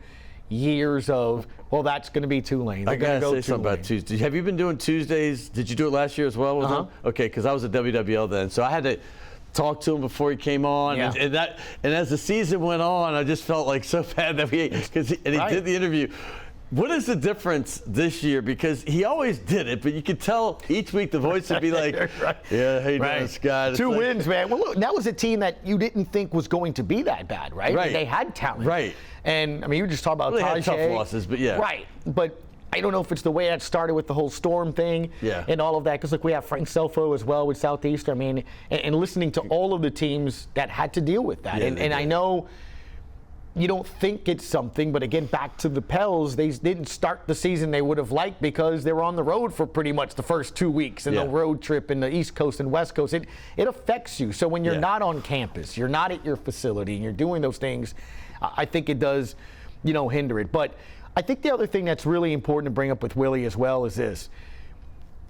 years of, well, that's going to be Tulane. I got to say something about Tuesdays. Have you been doing Tuesdays? Did you do it last year as well with him? Okay, because I was at WWL then, so I had to talk to him before he came on. Yeah. And as the season went on, I just felt like so bad that he did the interview. What is the difference this year? Because he always did it, but you could tell each week the voice would be like, Right. yeah, hey, Right. Scott. Two wins, man. Well, look, that was a team that you didn't think was going to be that bad, right? Right. They had talent. Right. And, I mean, you were just talking about Well, they had Tyjae. tough losses, but yeah. Right. But I don't know if it's the way that started with the whole Storm thing and all of that. Because, look, we have Frank Selfo as well with Southeastern. I mean, and listening to all of the teams that had to deal with that. Yeah, and I know you don't think it's something, but again, back to the Pels, they didn't start the season they would have liked because they were on the road for pretty much the first 2 weeks and the road trip in the East Coast and West Coast. It affects you. So when you're not on campus, you're not at your facility, and you're doing those things, I think it does, hinder it. But I think the other thing that's really important to bring up with Willie as well is this.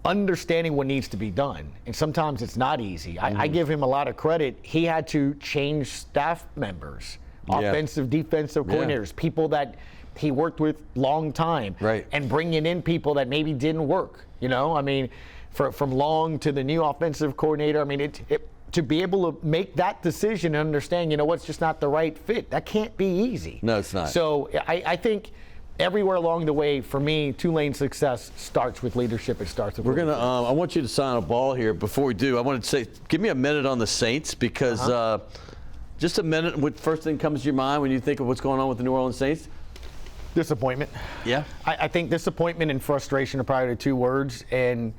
Understanding what needs to be done. And sometimes it's not easy. I give him a lot of credit. He had to change staff members. Offensive, defensive coordinators, people that he worked with long time, and bringing in people that maybe didn't work. I mean, from Long to the new offensive coordinator. I mean, to be able to make that decision and understand, what's just not the right fit. That can't be easy. No, it's not. So I think everywhere along the way, for me, Tulane success starts with leadership. It starts with leadership. I want you to sign a ball here. Before we do, I wanted to say, give me a minute on the Saints because. Just a minute, what first thing comes to your mind when you think of what's going on with the New Orleans Saints? Disappointment. Yeah. I think disappointment and frustration are probably the two words. And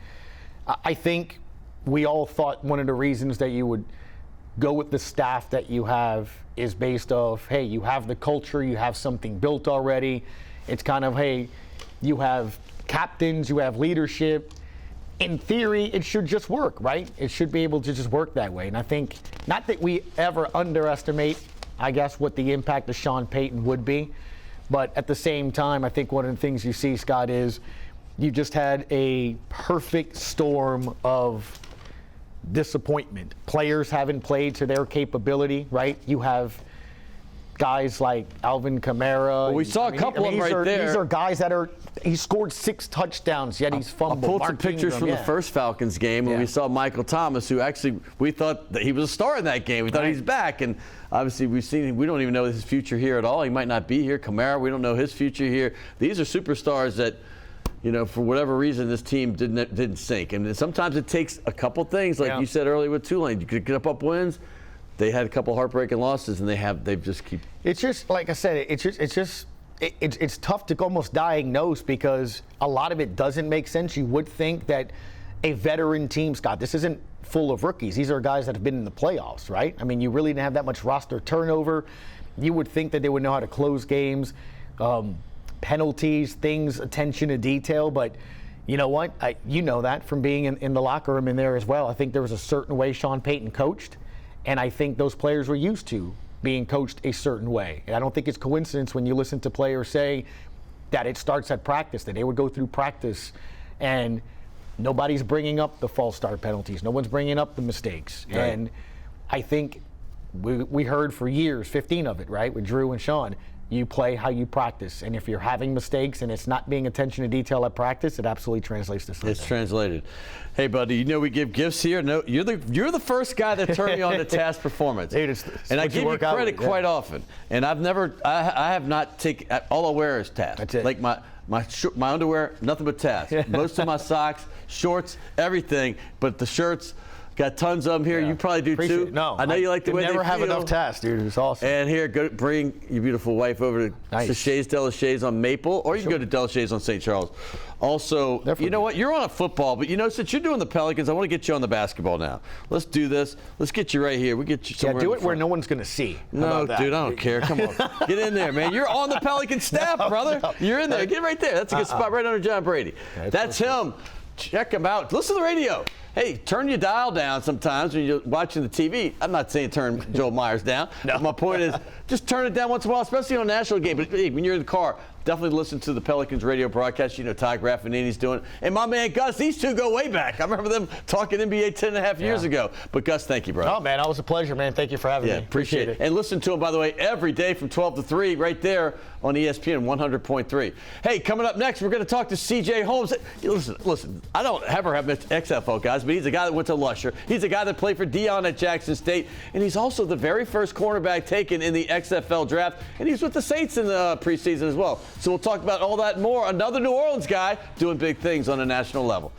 I think we all thought one of the reasons that you would go with the staff that you have is based off, hey, you have the culture, you have something built already. It's kind of, hey, you have captains, you have leadership. In theory, it should just work, right? It should be able to just work that way. And I think, not that we ever underestimate, I guess, what the impact of Sean Payton would be, but at the same time, I think one of the things you see, Scott, is you just had a perfect storm of disappointment. Players haven't played to their capability, right? You have guys like Alvin Kamara. Well, we saw a couple of them right there. These are guys that he scored 6 touchdowns, yet he's fumbled. I pulled some pictures from the first Falcons game, and we saw Michael Thomas, who actually we thought that he was a star in that game. We thought he's back, and obviously we've seen him. We don't even know his future here at all. He might not be here. Kamara, we don't know his future here. These are superstars that, for whatever reason, this team didn't sink. And sometimes it takes a couple things, like you said earlier with Tulane. You could get up wins. They had a couple heartbreaking losses, and they've just keep. It's just like I said. It's tough to almost diagnose because a lot of it doesn't make sense. You would think that a veteran team, Scott, this isn't full of rookies. These are guys that have been in the playoffs, right? I mean, you really didn't have that much roster turnover. You would think that they would know how to close games, penalties, things, attention to detail. But you know what? You know that from being in the locker room in there as well. I think there was a certain way Sean Payton coached. And I think those players were used to being coached a certain way. And I don't think it's coincidence when you listen to players say that it starts at practice, that they would go through practice and nobody's bringing up the false start penalties. No one's bringing up the mistakes. Right. And I think we heard for years, 15 of it, right, with Drew and Sean. You play how you practice. And if you're having mistakes and it's not being attention to detail at practice, it absolutely translates to something. It's translated. Hey, buddy, we give gifts here. No, you're the first guy that turned me on to task performance. Dude, and I give you credit quite often. And I have not taken, all I wear is task. That's it. Like my underwear, nothing but task. Most of my socks, shorts, everything. But the shirts, got tons of them here. You probably do too. No, I know you like the way they feel. Never have enough tasks, dude. It's awesome. And here, go bring your beautiful wife over to Sachet's Delachets on Maple, or you can go to Delachets on St. Charles. Also, you know what? You're on a football, but since you're doing the Pelicans, I want to get you on the basketball now. Let's do this. Let's get you right here. We get you somewhere. Yeah, do it where no one's going to see. No, dude, I don't care. Come on, get in there, man. You're on the Pelican staff, brother. You're in there. Get right there. That's a good spot, right under John Brady. That's him. Check him out. Listen to the radio. Hey, turn your dial down sometimes when you're watching the TV. I'm not saying turn Joel Myers down. No. My point is just turn it down once in a while, especially on a national game. But hey, when you're in the car, definitely listen to the Pelicans radio broadcast. Ty Graffinini's doing it. And my man Gus, these two go way back. I remember them talking NBA 10.5 years ago. But Gus, thank you, bro. Oh, man, that was a pleasure, man. Thank you for having me. Appreciate it. And listen to him, by the way, every day from 12 to 3 right there on ESPN 100.3. Hey, coming up next, we're going to talk to C.J. Holmes. Listen, I don't ever have much XFL guys, but he's a guy that went to Lusher. He's a guy that played for Dion at Jackson State, and he's also the very first cornerback taken in the XFL draft, and he's with the Saints in the preseason as well. So we'll talk about all that and more. Another New Orleans guy doing big things on a national level.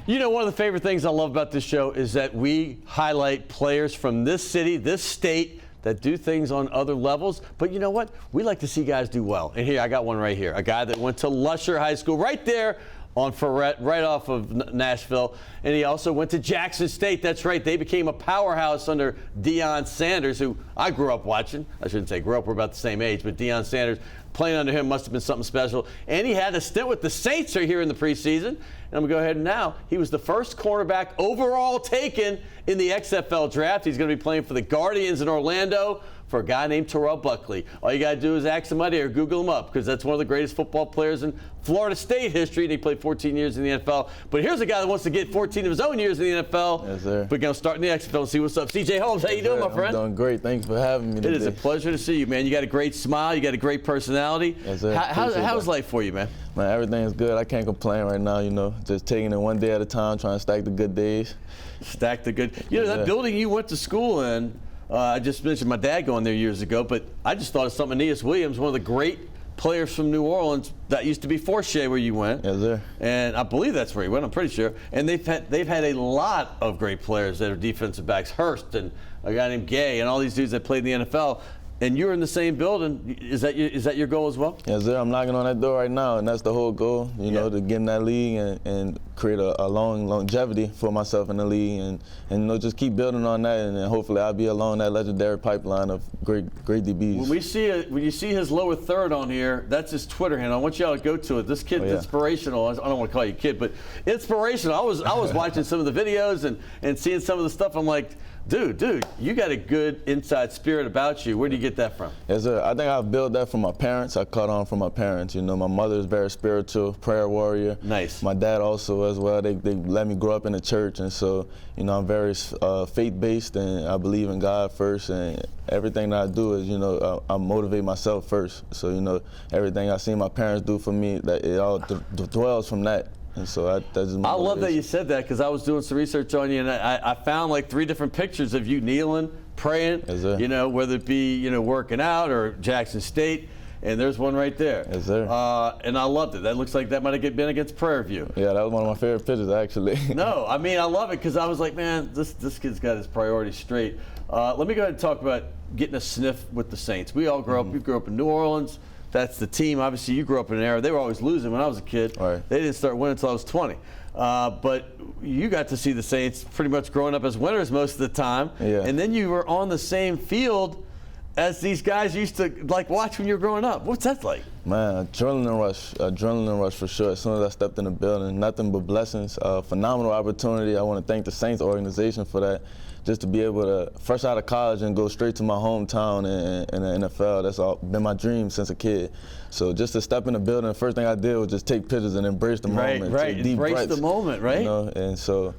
You know, one of the favorite things I love about this show is that we highlight players from this city, this state, that do things on other levels. But you know what? We like to see guys do well. And here, I got one right here. A guy that went to Lusher High School right there on Ferret, right off of Nashville. And he also went to Jackson State. That's right. They became a powerhouse under Deion Sanders, who I grew up watching. I shouldn't say grew up. We're about the same age. But Deion Sanders, playing under him must have been something special. And he had a stint with the Saints here in the preseason. And I'm going to go ahead and now. He was the first cornerback overall taken in the XFL draft. He's going to be playing for the Guardians in Orlando for a guy named Terrell Buckley. All you got to do is ask somebody or Google him up, because that's one of the greatest football players in Florida State history. And he played 14 years in the NFL. But here's a guy that wants to get 14 of his own years in the NFL. Yes, sir. We're going to start in the XFL and see what's up. CJ Holmes, how you doing, my friend? I'm doing great. Thanks for having me today. It is a pleasure to see you, man. You got a great smile. You got a great personality. Yes, sir. How's life for you, man? Man, everything's good. I can't complain right now, you know. Just taking it one day at a time, trying to stack the good days. Stack the good. You know, that building you went to school in, I just mentioned my dad going there years ago, but I just thought of something. Aeneas Williams, one of the great players from New Orleans, that used to be Fortier where you went. Yes, sir. And I believe that's where he went, I'm pretty sure. And they've had a lot of great players that are defensive backs, Hurst and a guy named Gay and all these dudes that played in the NFL. And you're in the same building. Is that your goal as well? Yes, sir. I'm knocking on that door right now, and that's the whole goal, you know, to get in that league and create a long longevity for myself in the league, and you know, just keep building on that, and then hopefully I'll be along that legendary pipeline of great DBs. When you see his lower third on here, that's his Twitter handle. I want y'all to go to it. This kid's inspirational. I don't want to call you a kid, but inspirational. I was watching some of the videos and seeing some of the stuff. I'm like, Dude, you got a good inside spirit about you. Where do you get that from? Yes, sir. I think I built that from my parents. I caught on from my parents. You know, my mother is very spiritual, prayer warrior. Nice. My dad also as well. They let me grow up in the church, and so, you know, I'm very faith-based, and I believe in God first, and everything that I do is, you know, I motivate myself first. So, you know, everything I see my parents do for me, that it all dwells from that. And so that's I love that you said that, because I was doing some research on you, and I found like 3 different pictures of you kneeling, praying, you know, whether it be, you know, working out or Jackson State. And there's one right there. Yes, sir. And I loved it. That looks like that might have been against Prairie View. Yeah, that was one of my favorite pictures, actually. No, I mean, I love it, because I was like, man, this kid's got his priorities straight. Let me go ahead and talk about getting a sniff with the Saints. We all grew up. We grew up in New Orleans. That's the team. Obviously, you grew up in an era. They were always losing when I was a kid. Right. They didn't start winning until I was 20. But you got to see the Saints pretty much growing up as winners most of the time. Yeah. And then you were on the same field as these guys used to like watch when you were growing up. What's that like? Man, adrenaline rush for sure. As soon as I stepped in the building, nothing but blessings. Phenomenal opportunity. I want to thank the Saints organization for that. Just to be able to, fresh out of college, and go straight to my hometown in the NFL, that's all been my dream since a kid. So just to step in the building, the first thing I did was just take pictures and embrace the moment. Right, embrace the moment, right? You know? And so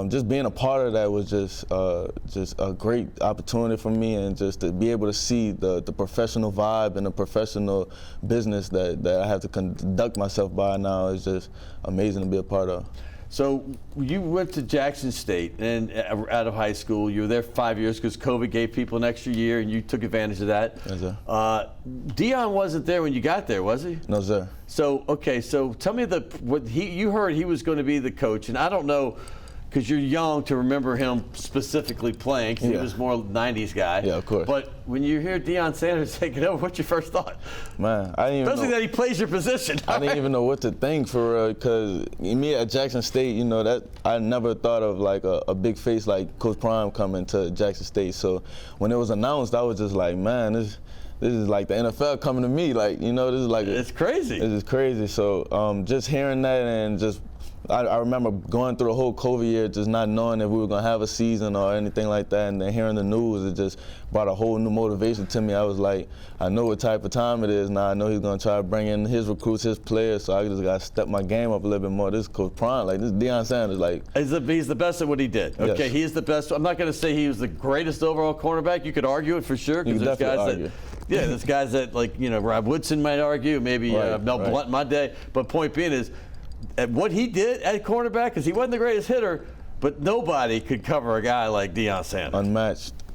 just being a part of that was just a great opportunity for me, and just to be able to see the professional vibe and the professional business that I have to conduct myself by now is just amazing to be a part of. So you went to Jackson State, and out of high school, you were there 5 years because COVID gave people an extra year, and you took advantage of that. Yes, sir. Deion wasn't there when you got there, was he? No, sir. So so tell me you heard he was going to be the coach, and I don't know, because you're young to remember him specifically playing, because he was more 90s guy. Yeah, of course. But when you hear Deion Sanders taking over, what's your first thought? Man, I didn't even Especially that he plays your position. I didn't even know what to think, for real, because me at Jackson State, you know, that I never thought of like a big face like Coach Prime coming to Jackson State. So when it was announced, I was just like, man, this is like the NFL coming to me. Like, you know, this is like it's crazy. This is crazy. So just hearing that and just I remember going through the whole COVID year, just not knowing if we were going to have a season or anything like that, and then hearing the news, it just brought a whole new motivation to me. I was like, I know what type of time it is now. I know he's going to try to bring in his recruits, his players, so I just got to step my game up a little bit more. This Coach Prime, like this Deion Sanders, like. He's the best at what he did. Okay, Yes. he's the best. I'm not going to say he was the greatest overall cornerback. You could argue it for sure. You could there's definitely guys argue. that, there's guys that, like, Rob Woodson might argue, maybe Right, Mel right. Blount in my day. But point being is, at what he did at cornerback, because he wasn't the greatest hitter, but nobody could cover a guy like Deion Sanders.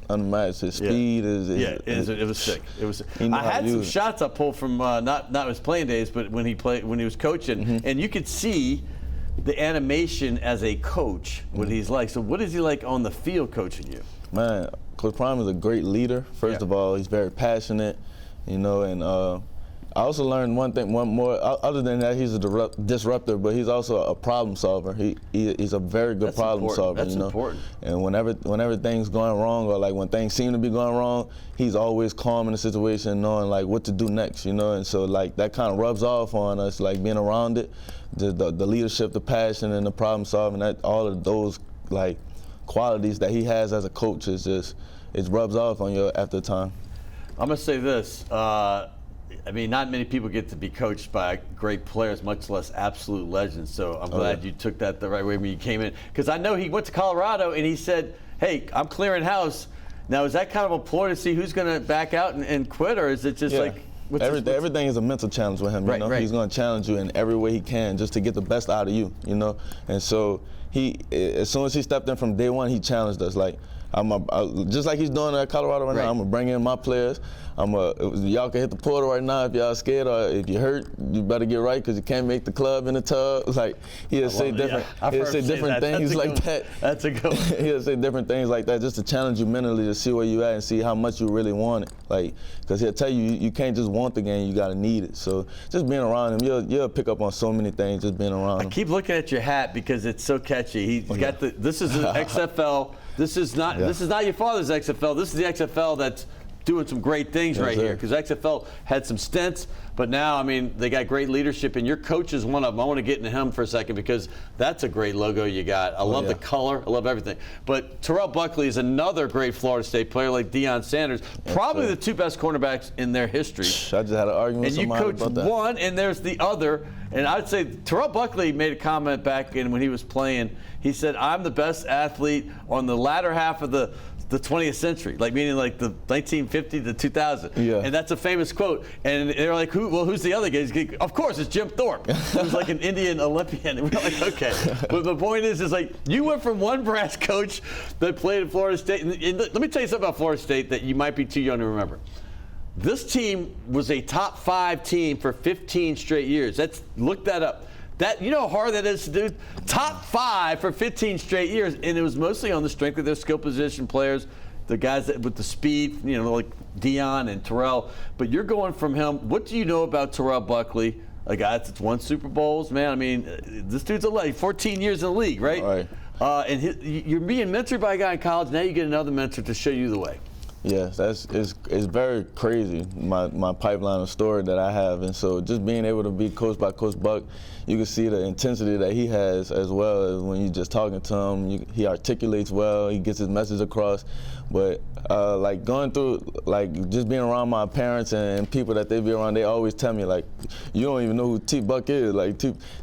Unmatched. His speed is. It was sick. It was. He knew I how to had some use it. shots I pulled from not his playing days, but when he was coaching, Mm-hmm. and you could see the animation as a coach, what he's like. So what is he like on the field coaching you? Man, Coach Prime is a great leader. First of all, he's very passionate, and I also learned one more. Other than that, he's a disruptor, but he's also a problem solver. He's a very good That's problem important. solver. That's important. And whenever things going wrong, or like when things seem to be going wrong, he's always calm in the situation, knowing like what to do next. And so like that kind of rubs off on us, like being around it, the leadership, the passion, and the problem solving. That all of those like qualities that he has as a coach is just it rubs off on you after time. I'm gonna say this. Not many people get to be coached by great players, much less absolute legends. So I'm glad you took that the right way when you came in. Because I know he went to Colorado and he said, hey, I'm clearing house. Now, is that kind of a ploy to see who's going to back out and quit, or is it just like everything is a mental challenge with him? Right, right. He's going to challenge you in every way he can just to get the best out of you. And so as soon as he stepped in from day one, he challenged us. Like just like he's doing at Colorado right now. I'm gonna bring in my players. Y'all can hit the portal right now if y'all scared, or if you're hurt, you better get right because you can't make the club in the tub. Like he'll say different, things like that. That's a good one. He'll say different things like that just to challenge you mentally to see where you at and see how much you really want it. Like because he'll tell you you can't just want the game, you gotta need it. So just being around him, you'll pick up on so many things just being around him. I keep looking at your hat because it's so catchy. He's got this is an XFL. This is not your father's XFL. This is the XFL that's doing some great things right here, because XFL had some stints, but now, they got great leadership, and your coach is one of them. I want to get into him for a second because that's a great logo you got. I love the color. I love everything. But Terrell Buckley is another great Florida State player like Deion Sanders, probably the two best cornerbacks in their history. I just had an argument with somebody about that. And you coach one, and there's the other. And I'd say Terrell Buckley made a comment back when he was playing. He said, I'm the best athlete on the latter half of the 20th century, meaning the 1950 to 2000. Yeah. And that's a famous quote. And they're like, who's the other guy? Of course, it's Jim Thorpe. He was like an Indian Olympian. And we're like, okay. But the point is you went from one brass coach that played at Florida State. And let me tell you something about Florida State that you might be too young to remember. This team was a top 5 team for 15 straight years. Look that up. You know how hard that is to do? Top 5 for 15 straight years, and it was mostly on the strength of their skill position players, the guys with the speed, like Deion and Terrell. But you're going from him. What do you know about Terrell Buckley, a guy that's won Super Bowls, man? This dude's 14 years in the league, right? All right. And you're being mentored by a guy in college. Now you get another mentor to show you the way. Yes, it's very crazy, my pipeline of story that I have. And so just being able to be coached by Coach Buck, you can see the intensity that he has as well as when you're just talking to him. He articulates well, he gets his message across. But going through, just being around my parents and people that they be around, they always tell me, you don't even know who T-Buck is.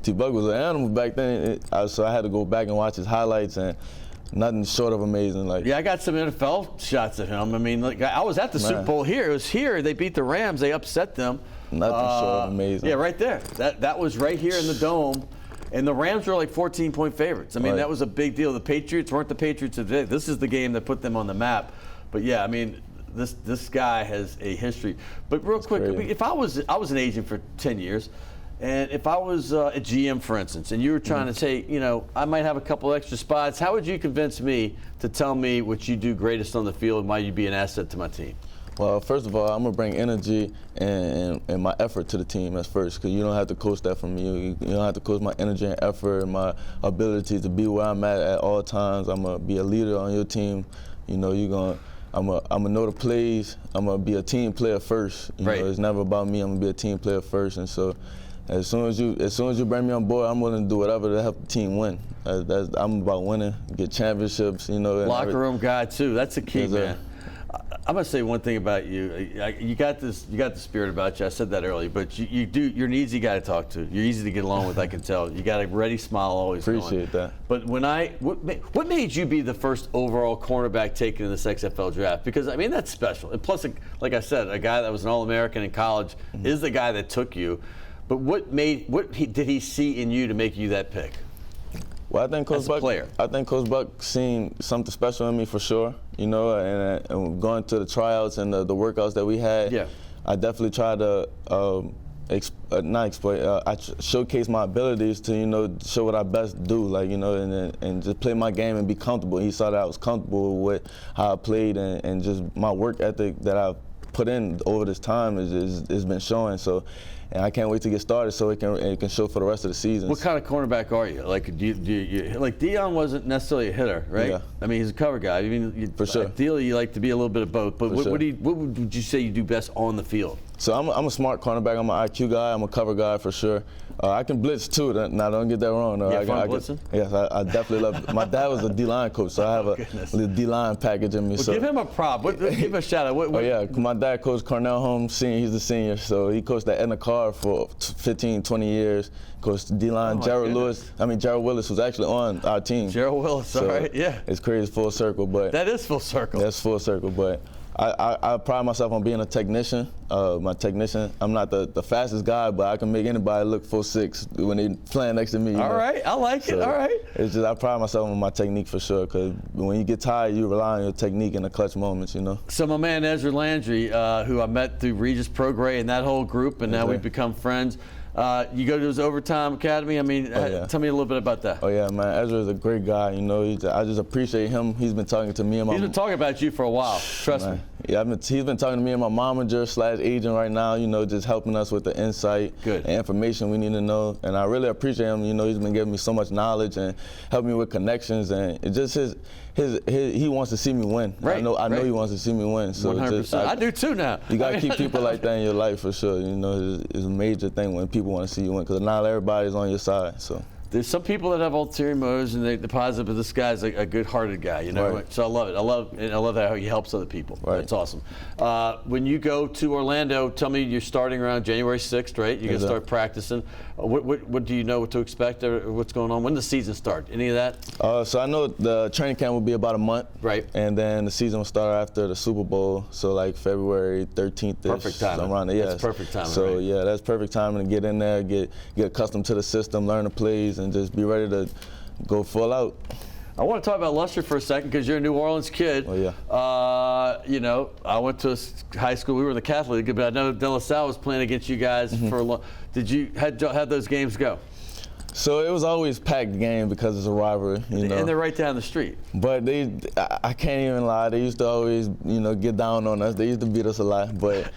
T-Buck was an animal back then. So I had to go back and watch his highlights, and nothing short of amazing. I got some NFL shots of him. I was at the Super Bowl here. It was here. They beat the Rams. They upset them. Nothing short of amazing. Yeah, right there. That was right here in the Dome. And the Rams were 14-point favorites. That was a big deal. The Patriots weren't the Patriots of today. This is the game that put them on the map. But yeah, this guy has a history. But real quick, if I was an agent for 10 years, and if I was a GM, for instance, and you were trying to say, I might have a couple extra spots, how would you convince me to tell me what you do greatest on the field and why you'd be an asset to my team? Well, first of all, I'm going to bring energy and my effort to the team as first, because you don't have to coach that from me. You don't have to coach my energy and effort and my ability to be where I'm at all times. I'm going to be a leader on your team. I'm going to know the plays. I'm going to be a team player first. It's never about me. I'm going to be a team player first. And so As soon as you bring me on board, I'm willing to do whatever to help the team win. I'm about winning, get championships, you know. Locker room guy too. That's the key, Yes, man. I'm gonna say one thing about you. You got the spirit about you. I said that earlier, but you're an easy guy to talk to. You're easy to get along with. I can tell. You got a ready smile always. Appreciate that. But what made you be the first overall cornerback taken in this XFL draft? Because I mean that's special. And plus, like I said, a guy that was an All-American in college is the guy that took you. But what did he see in you to make you that pick? Well, I think Coach Buck seen something special in me for sure, you know, and going to the tryouts and the workouts that we had, I definitely tried to I showcase my abilities to, you know, show what I best do, like, you know, and just play my game and be comfortable. He saw that I was comfortable with how I played and just my work ethic that I've put in over this time has been showing. So. And I can't wait to get started so it can show for the rest of the season. What kind of cornerback are you? Like, like Dion wasn't necessarily a hitter, right? Yeah. I mean, he's a cover guy. I mean, for sure. Ideally, you like to be a little bit of both. But what would you say you do best on the field? So I'm a smart cornerback. I'm an IQ guy. I'm a cover guy for sure. I can blitz too. Now don't get that wrong. Yeah, fun blitzing? Yes, I definitely love it. My dad was a D-line coach, so I have a D-line package in me. Well, so give him a prop. Give him a shout out. Oh yeah, my dad coached Holmes senior. He's the senior, so he coached at Edna Carr for 15, 20 years. Coached D-line. Gerald Willis was actually on our team. Gerald Willis, so all right, yeah. It's crazy, full circle, but that is full circle. That's full circle, but. I pride myself on being a technician. I'm not the fastest guy, but I can make anybody look 4'6" when they playing next to me. All right, I like it. All right. It's just I pride myself on my technique for sure, because when you get tired, you rely on your technique in the clutch moments, you know. So my man Ezra Landry, who I met through Regis Prograis and that whole group, and now we've become friends. You go to his overtime academy. I mean, tell me a little bit about that. Oh yeah, man. Ezra is a great guy. You know, I just appreciate him. He's been talking to me and my. He's been talking about you for a while. Trust me. Yeah, he's been talking to me and my momager/agent right now. You know, just helping us with the insight and information we need to know. And I really appreciate him. You know, he's been giving me so much knowledge and helping me with connections. And it's just he wants to see me win. Right. I know he wants to see me win. So 100%. I do too now. You gotta keep people like that in your life for sure. You know, it's a major thing when people want to see you win, because not everybody's on your side. So. There's some people that have ulterior motives and the positive, but this guy's a good-hearted guy, you know. Right. So I love it. I love how he helps other people. Right. That's awesome. When you go to Orlando, tell me you're starting around January 6th, right? You're gonna start practicing. What do you know what to expect, or what's going on? When does the season start? Any of that? So I know the training camp will be about a month. Right. And then the season will start after the Super Bowl, so like February 13th. Perfect timing. Around there. That's perfect timing. So right? yeah, that's perfect timing to get in there, get accustomed to the system, learn the plays, and just be ready to go full out. I want to talk about Lusher for a second, because you're a New Orleans kid. Oh yeah. You know, I went to high school. We were in the Catholic League, but I know De La Salle was playing against you guys for a long. Did you how'd those games go? So it was always packed game because it's a rivalry, you know. And they're right down the street. But I can't even lie. They used to always, you know, get down on us. They used to beat us a lot. But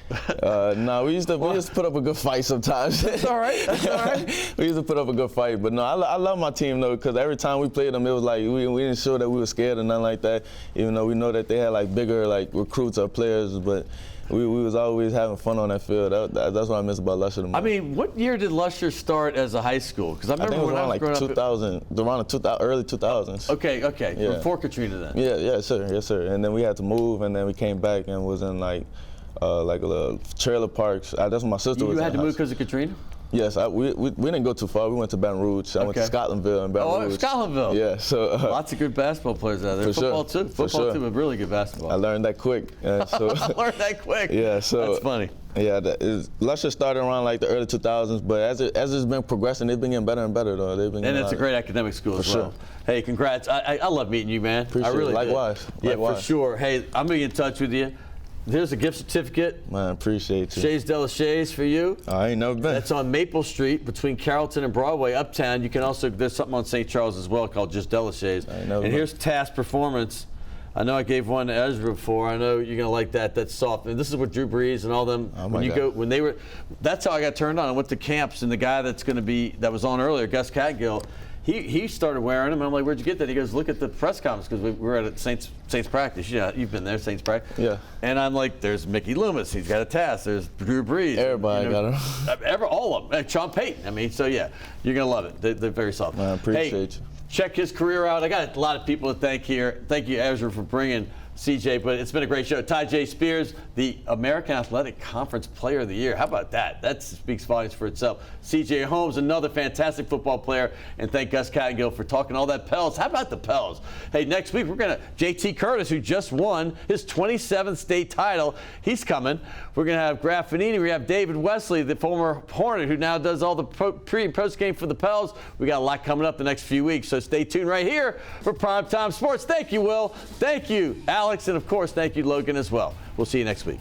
no, we used to put up a good fight sometimes. That's all right. That's all right. We used to put up a good fight. But no, I love my team though, because every time we played them, it was like we didn't show that we were scared or nothing like that. Even though we know that they had like bigger like recruits or players, but. We was always having fun on that field. That's what I miss about Lusher the most. I mean, what year did Lusher start as a high school? Because I remember think it was when around I was like 2000, around the early 2000s. Okay. Yeah. Before Katrina then. Yeah, yes sir. And then we had to move, and then we came back and was in like a little trailer parks. That's when my sister was in. You had to move because of Katrina? Yes, we didn't go too far. We went to Baton Rouge. I went to Scotlandville and Baton Rouge. Oh, Scotlandville. Yeah, so lots of good basketball players out there. Football too. Football too, but really good basketball. I learned that quick. I learned that quick. Yeah, so that's funny. Yeah, Lusher started around like the early 2000s, but as it's been progressing, they've been getting better and better though. And it's a great academic school as well. Hey, congrats! I love meeting you, man. Appreciate I really it. Likewise. Yeah, for sure. Hey, I'm gonna get in touch with you. Here's a gift certificate. Man, appreciate you. Shays De La Shays for you. I ain't never been. That's on Maple Street between Carrollton and Broadway, uptown. You can also, there's something on St. Charles as well called just De La Shays. And here's Task Performance. I know I gave one to Ezra before. I know you're gonna like that. That's soft. And this is what Drew Brees and all them. That's how I got turned on. I went to camps, and the guy that was on earlier, Gus Kattengell, he started wearing them. I'm like, where'd you get that? He goes, look at the press conference, because we were at Saints practice. Yeah, you've been there, Saints practice. Yeah. And I'm like, there's Mickey Loomis. He's got a task. There's Drew Brees. Everybody got them. All of them. Sean Payton. I mean, so yeah, you're gonna love it. They're very soft. I appreciate you. Check his career out. I got a lot of people to thank here. Thank you, Ezra, for bringing CJ, but it's been a great show. Tyjae Spears, the American Athletic Conference Player of the Year. How about that? That speaks volumes for itself. CJ Holmes, another fantastic football player. And thank Gus Kattengell for talking all that Pels. How about the Pels? Hey, next week we're going to, JT Curtis, who just won his 27th state title, he's coming. We're going to have Graffinini. We have David Wesley, the former Hornet, who now does all the pre and post game for the Pels. We got a lot coming up the next few weeks, so stay tuned right here for Primetime Sports. Thank you, Will. Thank you, Alex, and of course, thank you, Logan, as well. We'll see you next week.